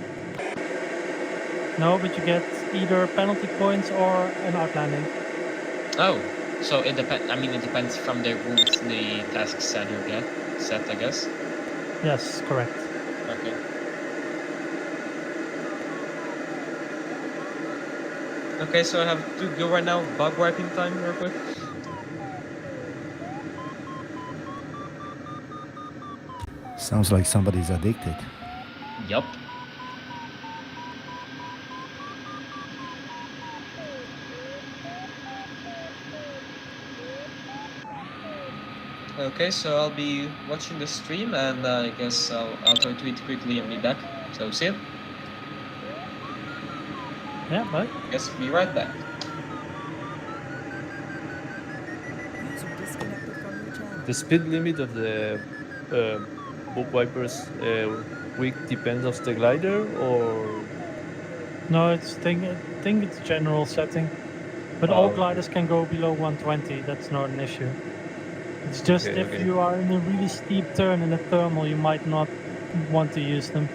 No, but you get either penalty points or an outlanding. Oh, so it depends. I mean, it depends from the rules, the task set you get set, I guess. Yes, correct. Okay. Okay, so I have to go right now. Bug wiping time, real quick. Sounds like somebody's addicted. Yup. Okay, so I'll be watching the stream, and I guess I'll try to eat quickly and be back. So see you. Yeah, bye. Guess be right back. The speed limit of the book wipers Wiek depends of the glider, or No, I think it's general setting, but all okay. gliders can go below 120. That's not an issue. It's just Okay, if okay. you are in a really steep turn in a thermal, you might not want to use them.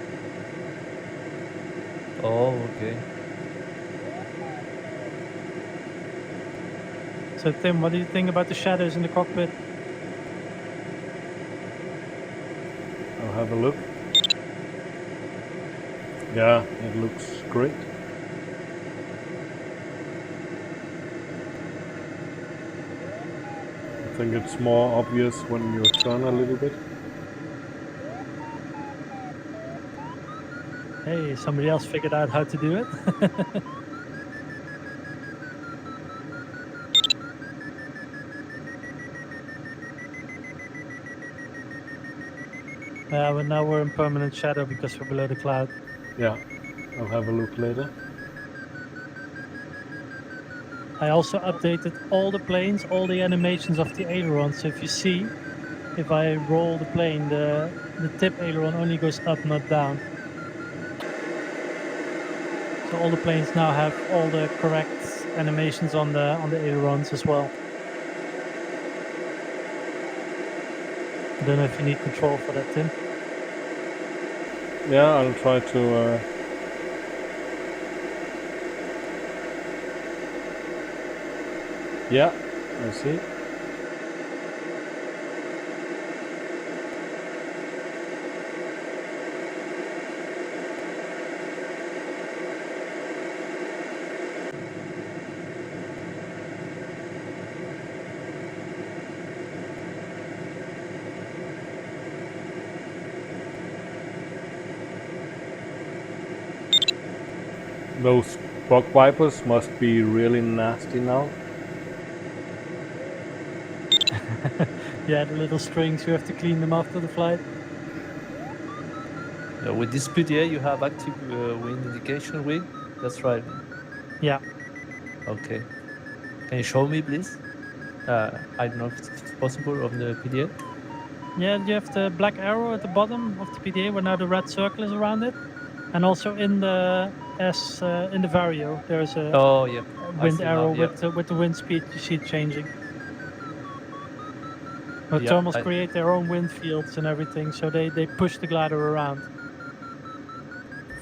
Oh, okay. So Tim, what do you think about the shadows in the cockpit? I'll have a look. Yeah, it looks great. I think it's more obvious when you turn a little bit. Hey, somebody else figured out how to do it. Yeah, but now we're in permanent shadow because we're below the cloud. Yeah, I'll have a look later. I also updated all the planes, all the animations of the ailerons. So if you see, if I roll the plane, the tip aileron only goes up, not down. So all the planes now have all the correct animations on the ailerons as well. I don't know if you need control for that, Tim. Yeah, I'll try to Yeah, I see. Those bug vipers must be really nasty now. Yeah, the little strings, you have to clean them after the flight. With this PDA, you have active wind indication, Wiek? That's right. Yeah. Okay. Can you show me, please? I don't know if it's possible on the PDA. Yeah, you have the black arrow at the bottom of the PDA where now the red circle is around it. And also in the in the Vario, there's a Oh, yeah. I wind see arrow now, yeah. with the wind speed you see it changing. The Yeah, thermals create their own wind fields and everything, so they push the glider around.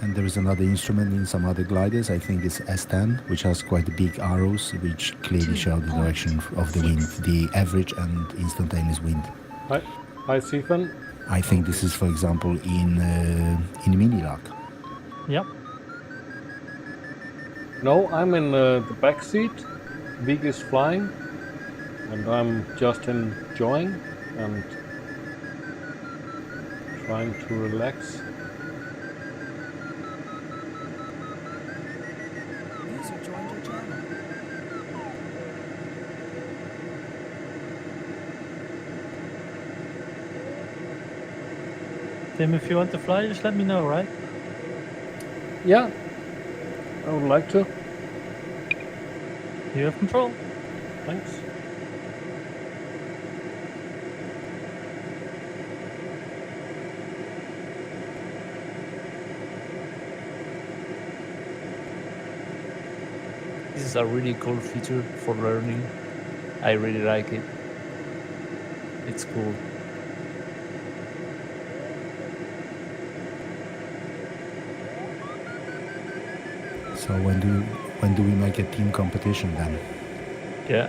And there is another instrument in some other gliders, I think it's S10, which has quite big arrows which clearly show the direction of the wind, the average and instantaneous wind. Hi, Stephen. I think this is, for example, in Minilock. Yep. No, I'm in the back seat. Wiek is flying, and I'm just enjoying and trying to relax. User joined your channel. Tim, if you want to fly, just let me know, right? Yeah, I would like to. You have control. Thanks. This is a really cool feature for learning. I really like it. It's cool. So when do we make a team competition then? Yeah.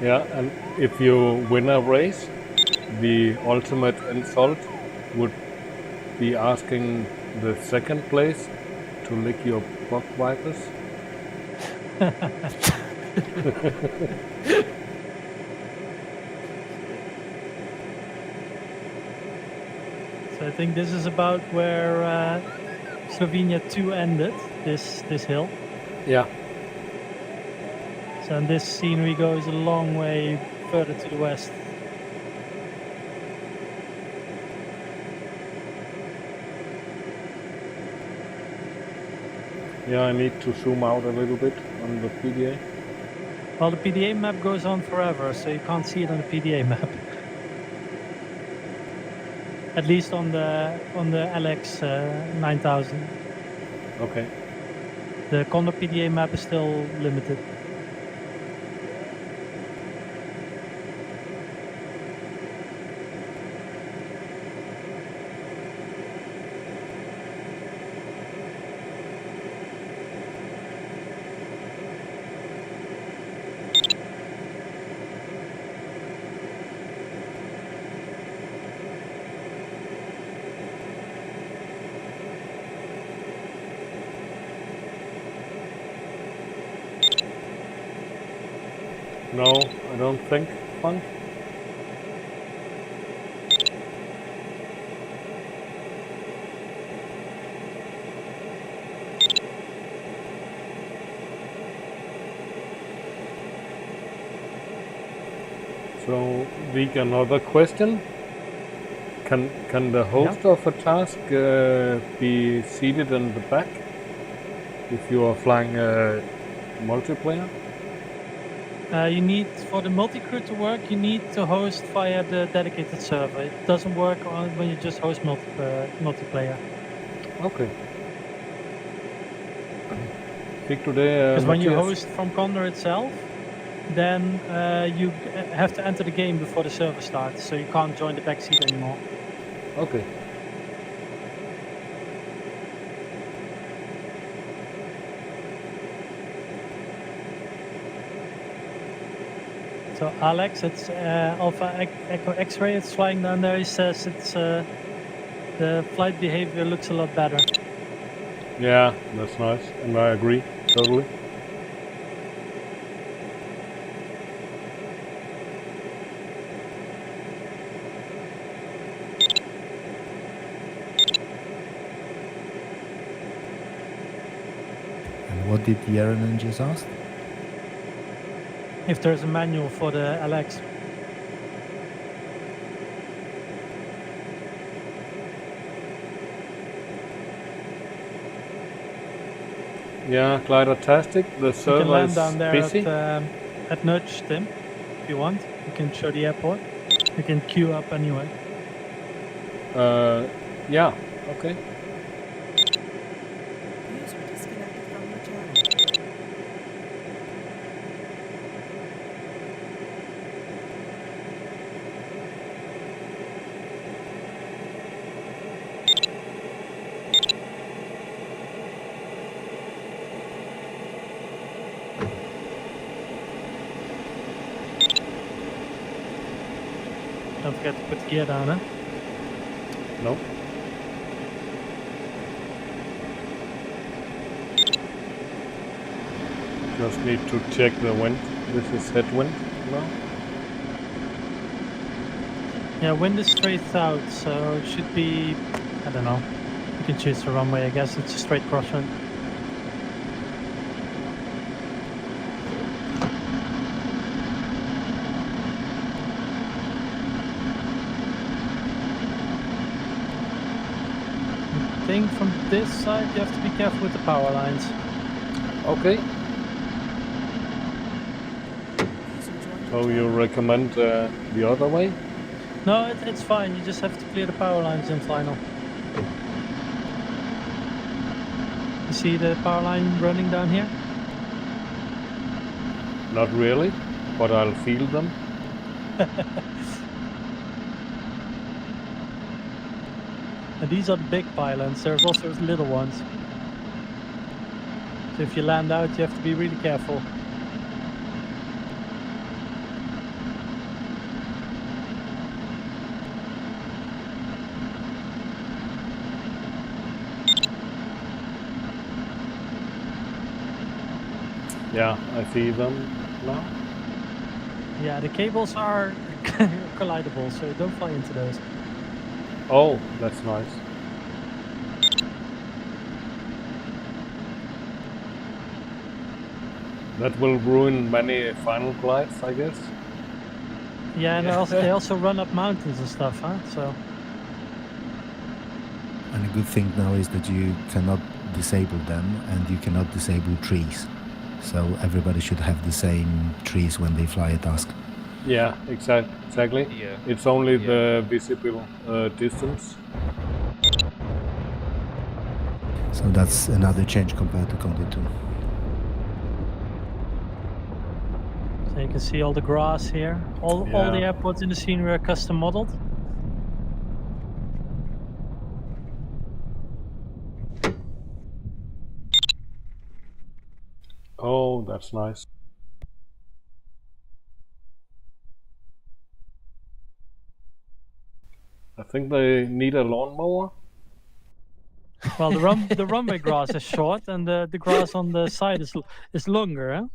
Yeah, and if you win a race, the ultimate insult would be asking the second place to lick your bug vipers. So I think this is about where Slovenia 2 ended, this hill. Yeah. So this scenery goes a long way further to the west. Yeah, I need to zoom out a little bit on the PDA. Well, the PDA map goes on forever, so you can't see it on the PDA map. At least on the LX 9000. Okay. The Condor PDA map is still limited. No, I don't think. Fun. So, Wiek, another question. Can the host of a task be seated in the back if you are flying multiplayer? You need, for the multi-crew to work, you need to host via the dedicated server. It doesn't work when you just host multiplayer. Okay. Wiek today. Because when you host from Condor itself, then you have to enter the game before the server starts, so you can't join the backseat anymore. Okay. So Alex, it's Alpha Echo X-ray. It's flying down there. He says it's the flight behavior looks a lot better. Yeah, that's nice, and I agree totally. And what did the airline just ask? If there's a manual for the LX. Yeah, glider-tastic. The You can server land is down there busy. at Nudge, Tim, if you want. You can show the airport. You can queue up anyway. Yeah, okay. User disconnected from your channel. Don't forget to put the gear down, huh? No. Just need to check the wind. This is headwind now. Yeah, wind is straight south, so it should be, I don't know. You can choose the runway, I guess. It's a straight crosswind. I think from this side you have to be careful with the power lines. Okay. User joined So your you channel. recommend the other way? No, it's fine. You just have to clear the power lines in final. You see the power line running down here? Not really, but I'll feel them. And these are the big pylons. There's also little ones. So if you land out, you have to be really careful. Yeah, I see them now. Yeah, the cables are collidable, so don't fly into those. Oh, that's nice. That will ruin many final glides, I guess. Yeah, and they also run up mountains and stuff, huh? So And a good thing now is that you cannot disable them and you cannot disable trees. So everybody should have the same trees when they fly a task. Yeah, exactly. Yeah. It's only Yeah. the visible distance. So that's another change compared to Condor 2. So you can see all the grass here. All the Yeah. airports in the scenery are custom modeled. Oh, that's nice. I think they need a lawnmower. Well, the runway grass is short, and the grass on the side is longer, huh?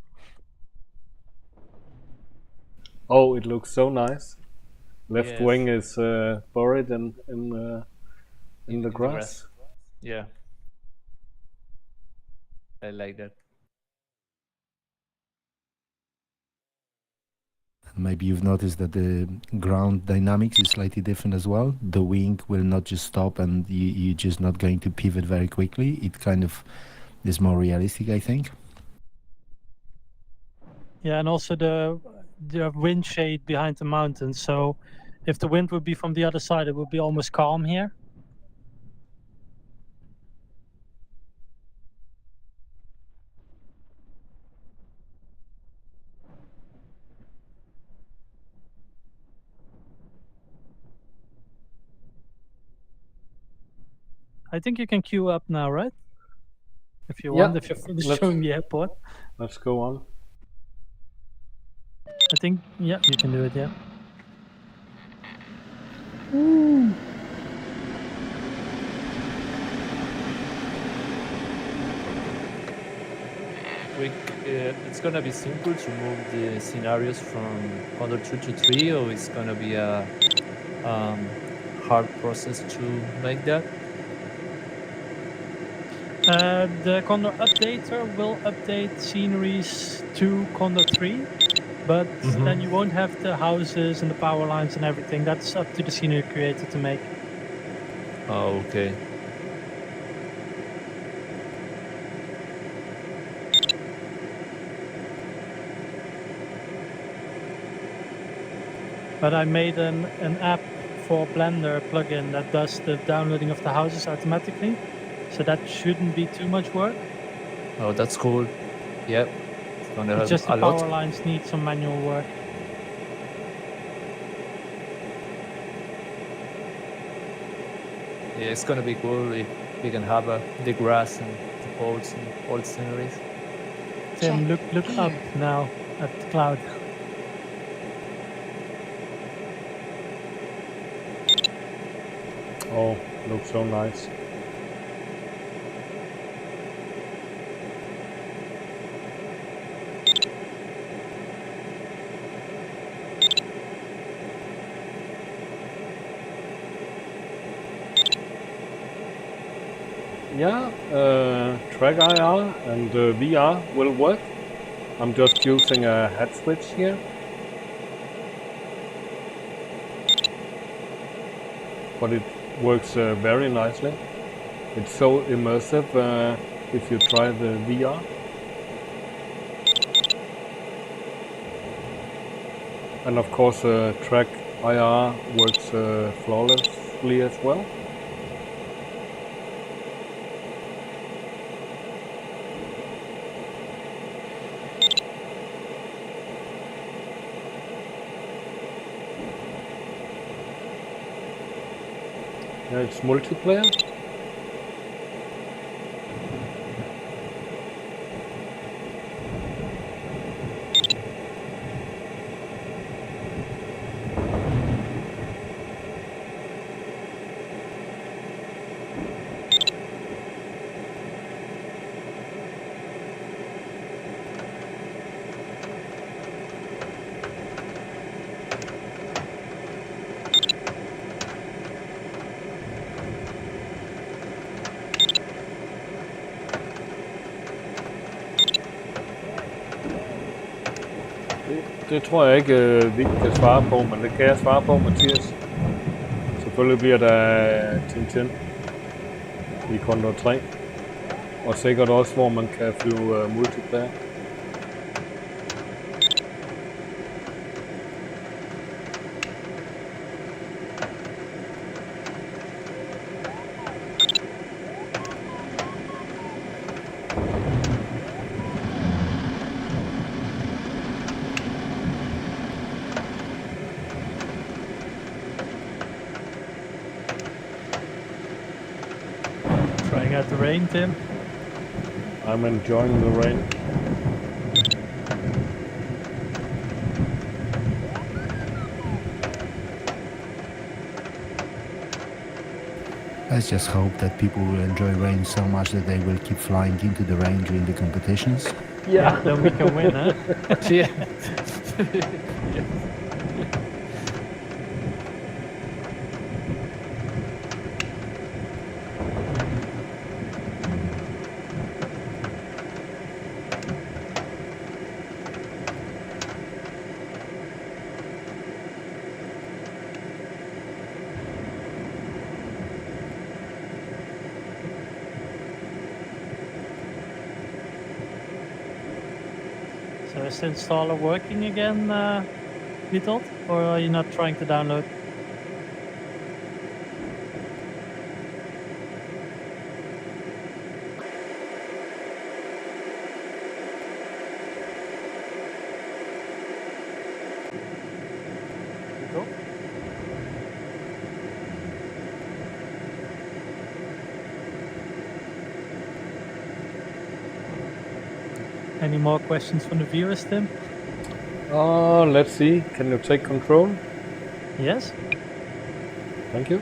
Oh, it looks so nice. Left Yes. wing is buried in the grass. Yeah. I like that. Maybe you've noticed that the ground dynamics is slightly different as well. The wing will not just stop and you're just not going to pivot very quickly. It kind of is more realistic, I think. Yeah, and also the wind shade behind the mountains. So if the wind would be from the other side, it would be almost calm here. I think you can queue up now, right? If you Yeah, want, if you're finished let's- showing the airport. Let's go on. I think, yeah, you can do it, yeah. It's gonna be simple to move the scenarios from Condor 2 to 3, or it's gonna be a hard process to make that? The Condor updater will update sceneries to Condor 3, but then you won't have the houses and the power lines and everything. That's up to the scenery creator to make. Oh, okay. But I made an app for Blender plugin that does the downloading of the houses automatically. So that shouldn't be too much work. Oh, that's cool. Yep. It's gonna It's help just a the lot. power lines need some manual work. Yeah, it's gonna be cool if we can have the grass and the poles and all the sceneries. Tim, Check look up here. now at the cloud. Oh, looks so nice. Yeah, track IR and VR will work. I'm just using a head switch here. But it works very nicely. It's so immersive if you try the VR. And of course track IR works flawlessly as well. Yeah, it's multiplayer. Det tror jeg ikke, vi kan svare på, men det kan jeg svare på, Mathias. Selvfølgelig bliver der Tintin i Condor 3, og sikkert også, hvor man kan flyve multiplayer. Trying out the rain, Tim. I'm enjoying the rain. Let's just hope that people will enjoy rain so much that they will keep flying into the rain during the competitions. Yeah, then we can win, huh? Yeah. So is the installer working again, Vitold? Or are you not trying to download? Vitold? Any more questions from the viewers, Tim? Let's see. Can you take control? Yes? Thank you.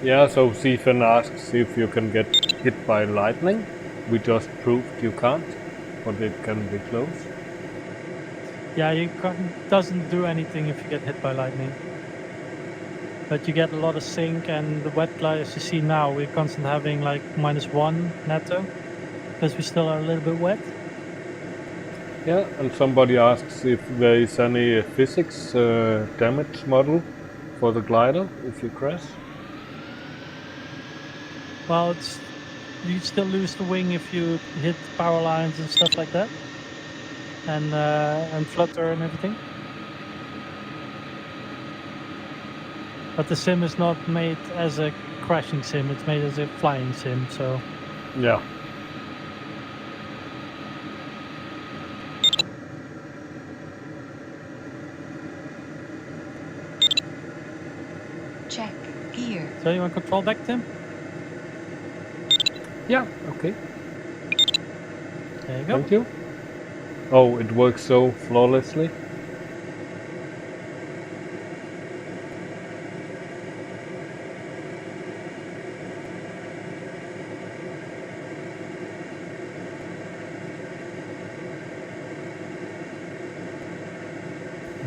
Yeah, so Stephen asks if you can get hit by lightning. We just proved you can't, but it can be close. Yeah, doesn't do anything if you get hit by lightning. But you get a lot of sink, and the wet glide, as you see now, we're constantly having like -1 netto, because we still are a little bit wet. Yeah, and somebody asks if there is any physics damage model for the glider if you crash. Well, you still lose the wing if you hit power lines and stuff like that, and flutter and everything. But the sim is not made as a crashing sim; it's made as a flying sim. So Yeah. Check gear. So you want control back, Tim? Yeah, okay. There you go. Thank you. Oh, it works so flawlessly.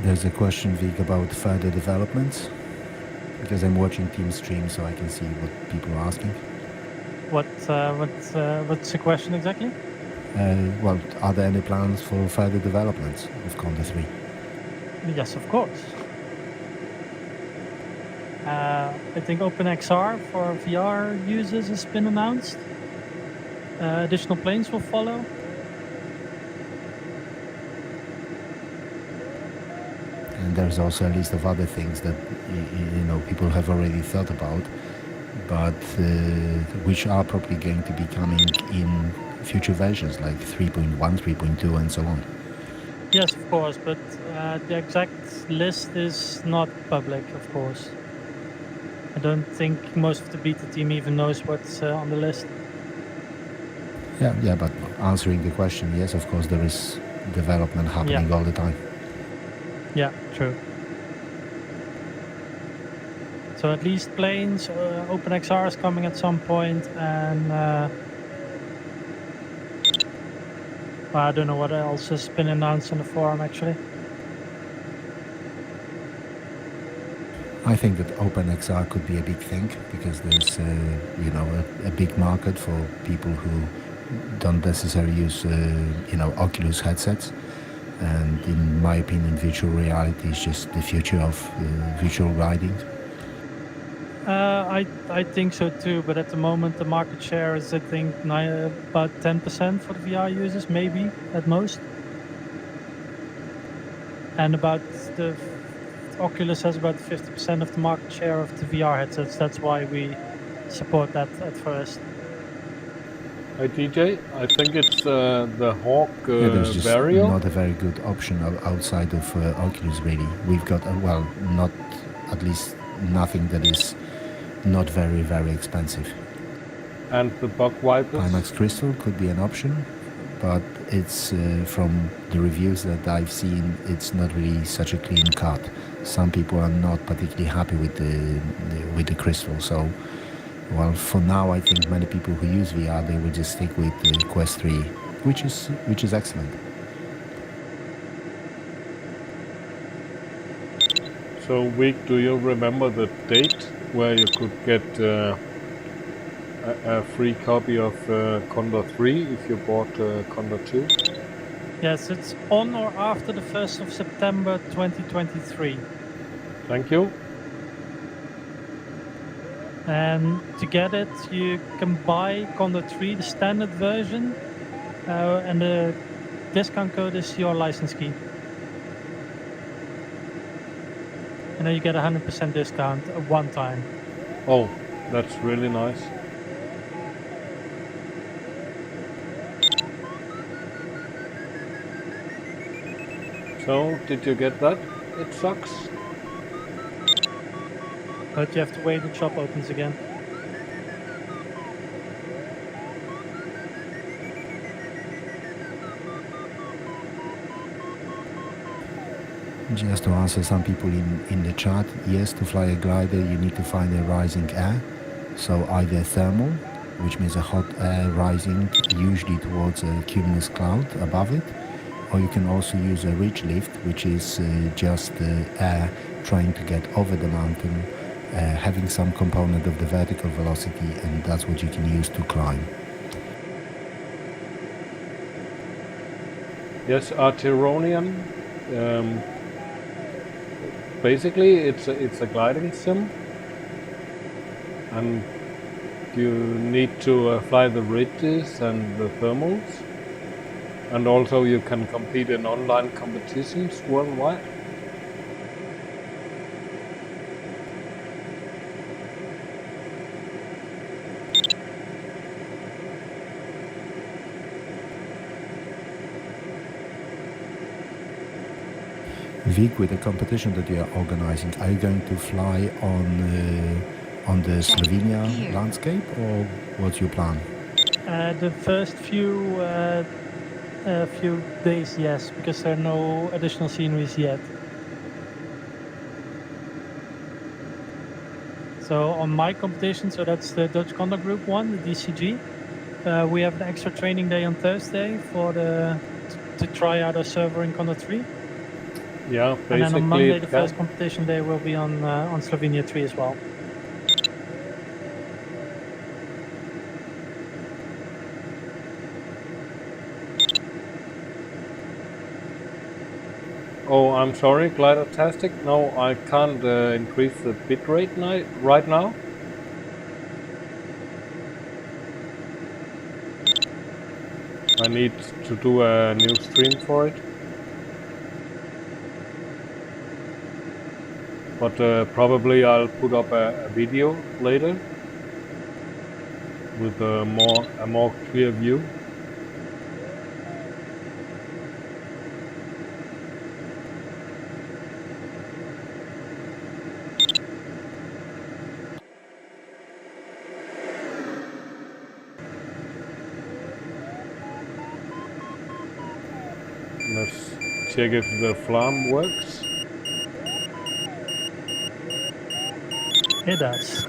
There's a question, Wiek, about further developments, because I'm watching team stream, so I can see what people are asking. What's the question exactly? Well, are there any plans for further developments of Condor 3? Yes, of course. I think OpenXR for VR users has been announced. Additional planes will follow. And there's also a list of other things that people have already thought about, but which are probably going to be coming in future versions like 3.1, 3.2 and so on. Yes, of course, but the exact list is not public, of course. I don't think most of the beta team even knows what's on the list. Yeah, but answering the question, yes, of course there is development happening all the time. Yeah, true. So at least planes, OpenXR is coming at some point, and I don't know what else has been announced on the forum actually. I think that OpenXR could be a big thing because there's a big market for people who don't necessarily use Oculus headsets, and in my opinion virtual reality is just the future of virtual riding. I think so too, but at the moment the market share is I think about 10% for the VR users, maybe at most, and about the Oculus has about 50% of the market share of the VR headsets. That's why we support that at first. Hi DJ, I think it's the Hawk There's just Vario. not a very good option outside of Oculus really. We've got not at least nothing that is not very, very expensive. And the bug wipers. Pimax Crystal could be an option, but it's from the reviews that I've seen, it's not really such a clean cut. Some people are not particularly happy with the Crystal. So, well, for now, I think many people who use VR, they will just stick with the Quest 3, which is excellent. So, Wiek, do you remember the date where you could get a free copy of Condor 3 if you bought Condor 2? Yes, it's on or after the 1st of September 2023. Thank you. And to get it, you can buy Condor 3, the standard version, and the discount code is your license key. And then you get 100% discount at one time. Oh, that's really nice. So, did you get that? It sucks. But you have to wait until shop opens again. Just to answer some people in the chat, yes, to fly a glider you need to find a rising air, so either thermal, which means a hot air rising usually towards a cumulus cloud above it, or you can also use a ridge lift, which is just air trying to get over the mountain, having some component of the vertical velocity, and that's what you can use to climb. Yes, Arteronian. Basically, it's a gliding sim, and you need to fly the ridges and the thermals, and also you can compete in online competitions worldwide. Wiek, with the competition that you are organizing, are you going to fly on the Slovenia Here. landscape, or what's your plan? The first few days, yes, because there are no additional sceneries yet. So on my competition, so that's the Dutch Condor Group 1, the DCG, we have an extra training day on Thursday to try out our server in Condor 3. Yeah, basically. And then on Monday, the first competition day will be on Slovenia 3 as well. Oh, I'm sorry, Glidertastic. No, I can't increase the bitrate right now. I need to do a new stream for it. But probably I'll put up a video later with a more clear view. Let's check if the flam works. It does.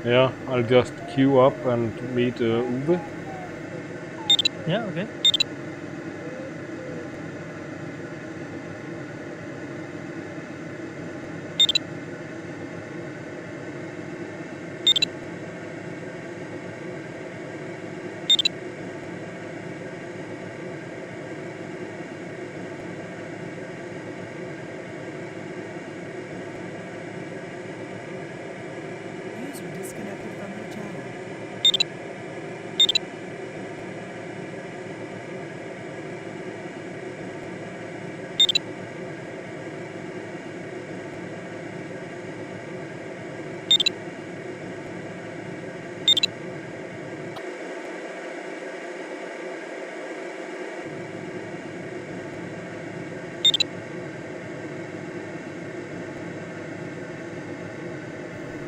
Yeah, I'll just queue up and meet Uwe. Yeah, okay. User disconnected from your channel.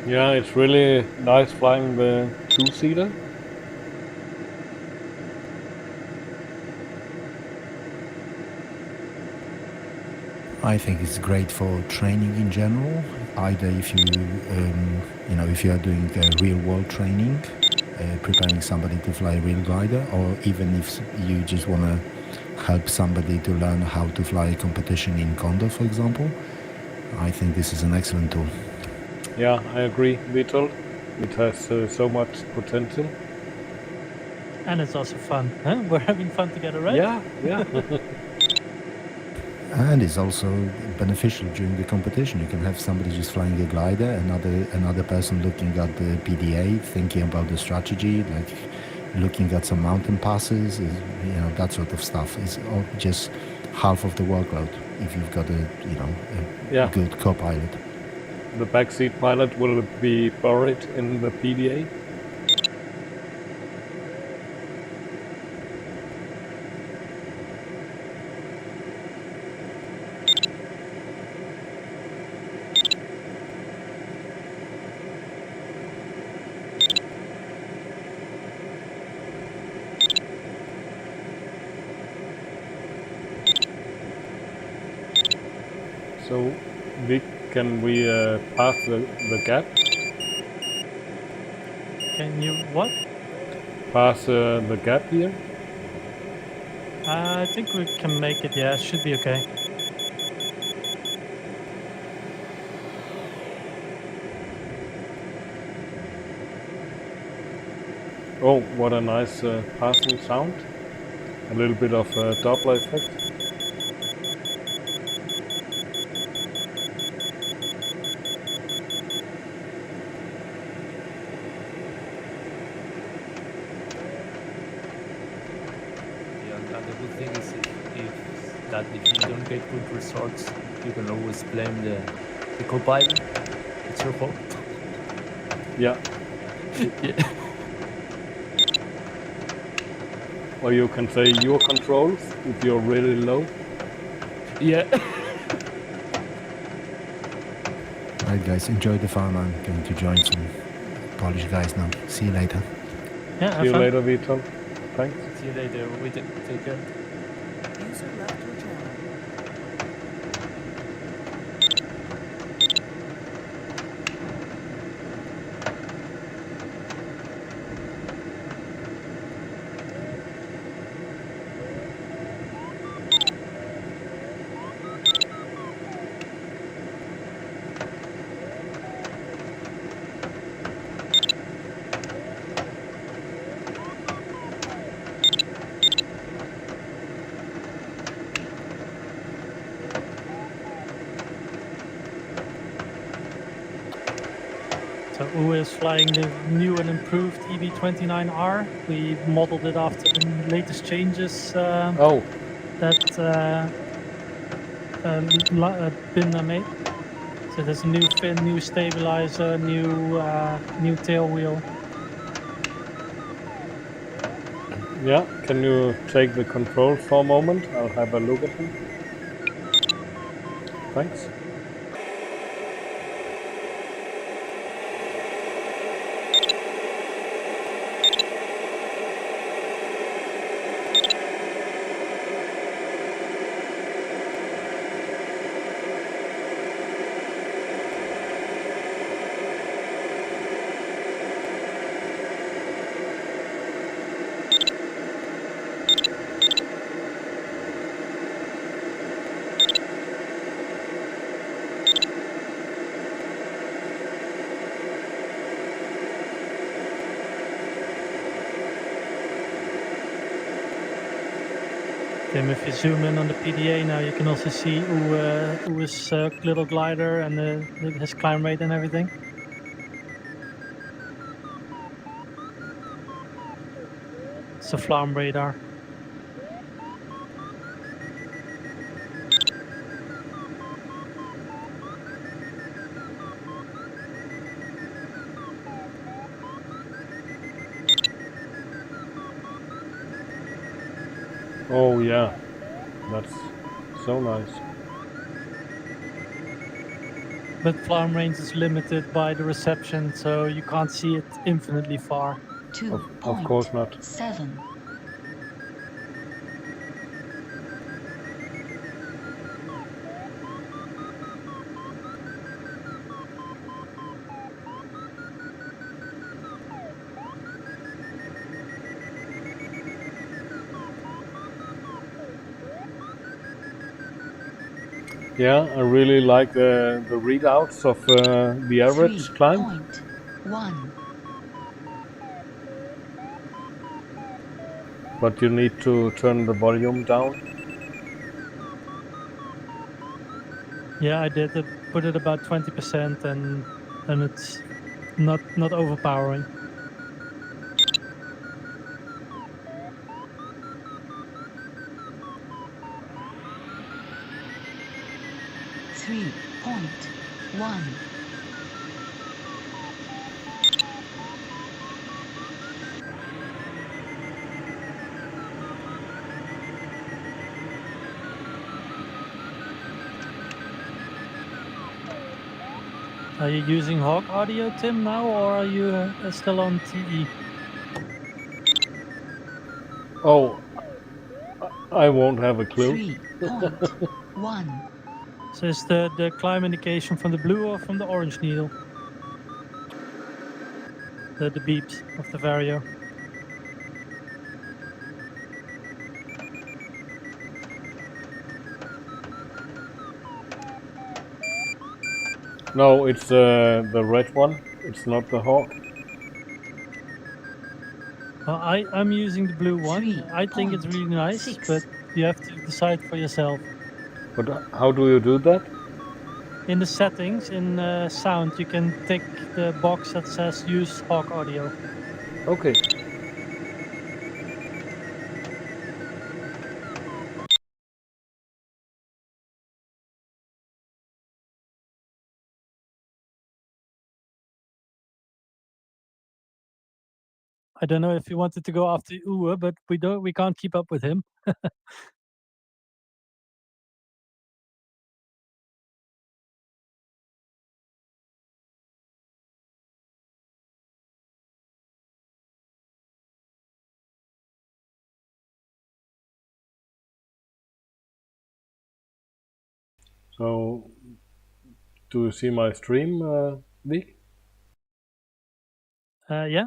Yeah, it's really nice flying the two-seater. I think it's great for training in general. Either if if you are doing real world training, preparing somebody to fly a real glider, or even if you just want to help somebody to learn how to fly a competition in Condor, for example. I think this is an excellent tool. Yeah, I agree, Vital. It has so much potential. And it's also fun. Huh? We're having fun together, right? Yeah. And it's also beneficial during the competition. You can have somebody just flying a glider, another person looking at the PDA, thinking about the strategy, like looking at some mountain passes, that sort of stuff. It's all just half of the workload if you've got a good co-pilot. The backseat pilot will be buried in the PDA. So, Vic, can we pass the gap? Can you what? Pass the gap here? I think we can make it, yeah, should be okay. Oh, what a nice passing sound. A little bit of Doppler effect. And the good thing is if you don't get good results, you can always blame the co-pilot. It's your fault. Yeah. Yeah. Or you can say your controls if you're really low. Yeah. Alright guys, enjoy the farm. I'm going to join some Polish guys now. See you later. Yeah, See you fun. later, Vital. Thanks. See you later. We take care. User left your channel. So Wu is flying the new and improved EB29R. We modeled it after the latest changes that Binda made. So there's a new fin, new stabilizer, new tail wheel. Yeah, can you take the controls for a moment? I'll have a look at them. Thanks. Tim, if you zoom in on the PDA now, you can also see Uwe's little glider and his climb rate and everything. It's a flam radar. Oh yeah, that's so nice. But flam range is limited by the reception, so you can't see it infinitely far. Of course not. 7. Yeah, I really like the readouts of the average climb. 3.1. But you need to turn the volume down. Yeah, I did put it about 20%, and it's not overpowering. Three point one. Are you using Hawk audio, Tim, now, or are you still on TE? Oh, I won't have a clue. 3.1. So is the climb indication from the blue or from the orange needle? The beeps of the vario. No, it's the red one. It's not the Hawk. Well, I'm using the blue one. I think it's really nice, 3.6. but you have to decide for yourself. But how do you do that? In the settings, in sound, you can tick the box that says use Hawk audio. Okay. I don't know if you wanted to go after Uwe, but we can't keep up with him. So, do you see my stream, Wiek? Yeah.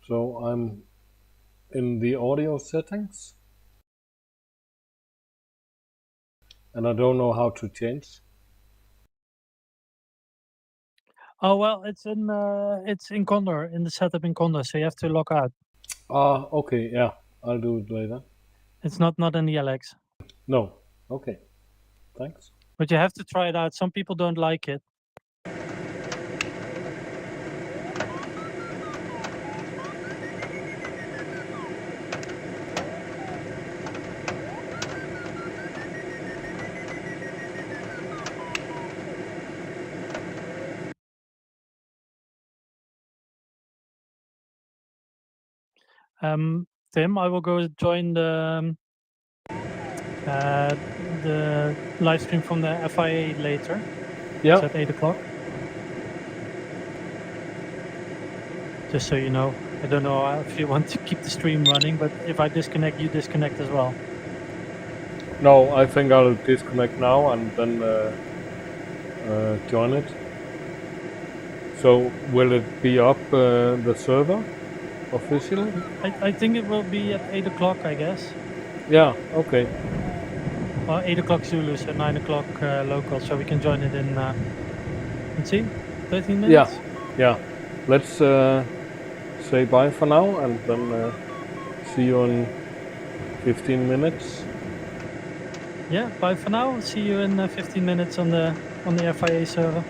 So I'm in the audio settings, and I don't know how to change. Oh well, it's in Condor, in the setup in Condor, so you have to log out. Ah, okay, yeah, I'll do it later. It's not in the LX. No, okay, thanks. But you have to try it out. Some people don't like it. Tim, I will go join the live stream from the FIA later. Yeah. It's at 8 o'clock. Just so you know. I don't know if you want to keep the stream running, but if I disconnect, you disconnect as well. No, I think I'll disconnect now and then join it. So will it be up the server officially? I think it will be at 8 o'clock, I guess. Yeah, okay. Well, 8 o'clock Zulu, so 9 o'clock local, so we can join it in, let's see, 13 minutes? Yeah. Let's say bye for now and then see you in 15 minutes. Yeah, bye for now. See you in 15 minutes on the FIA server.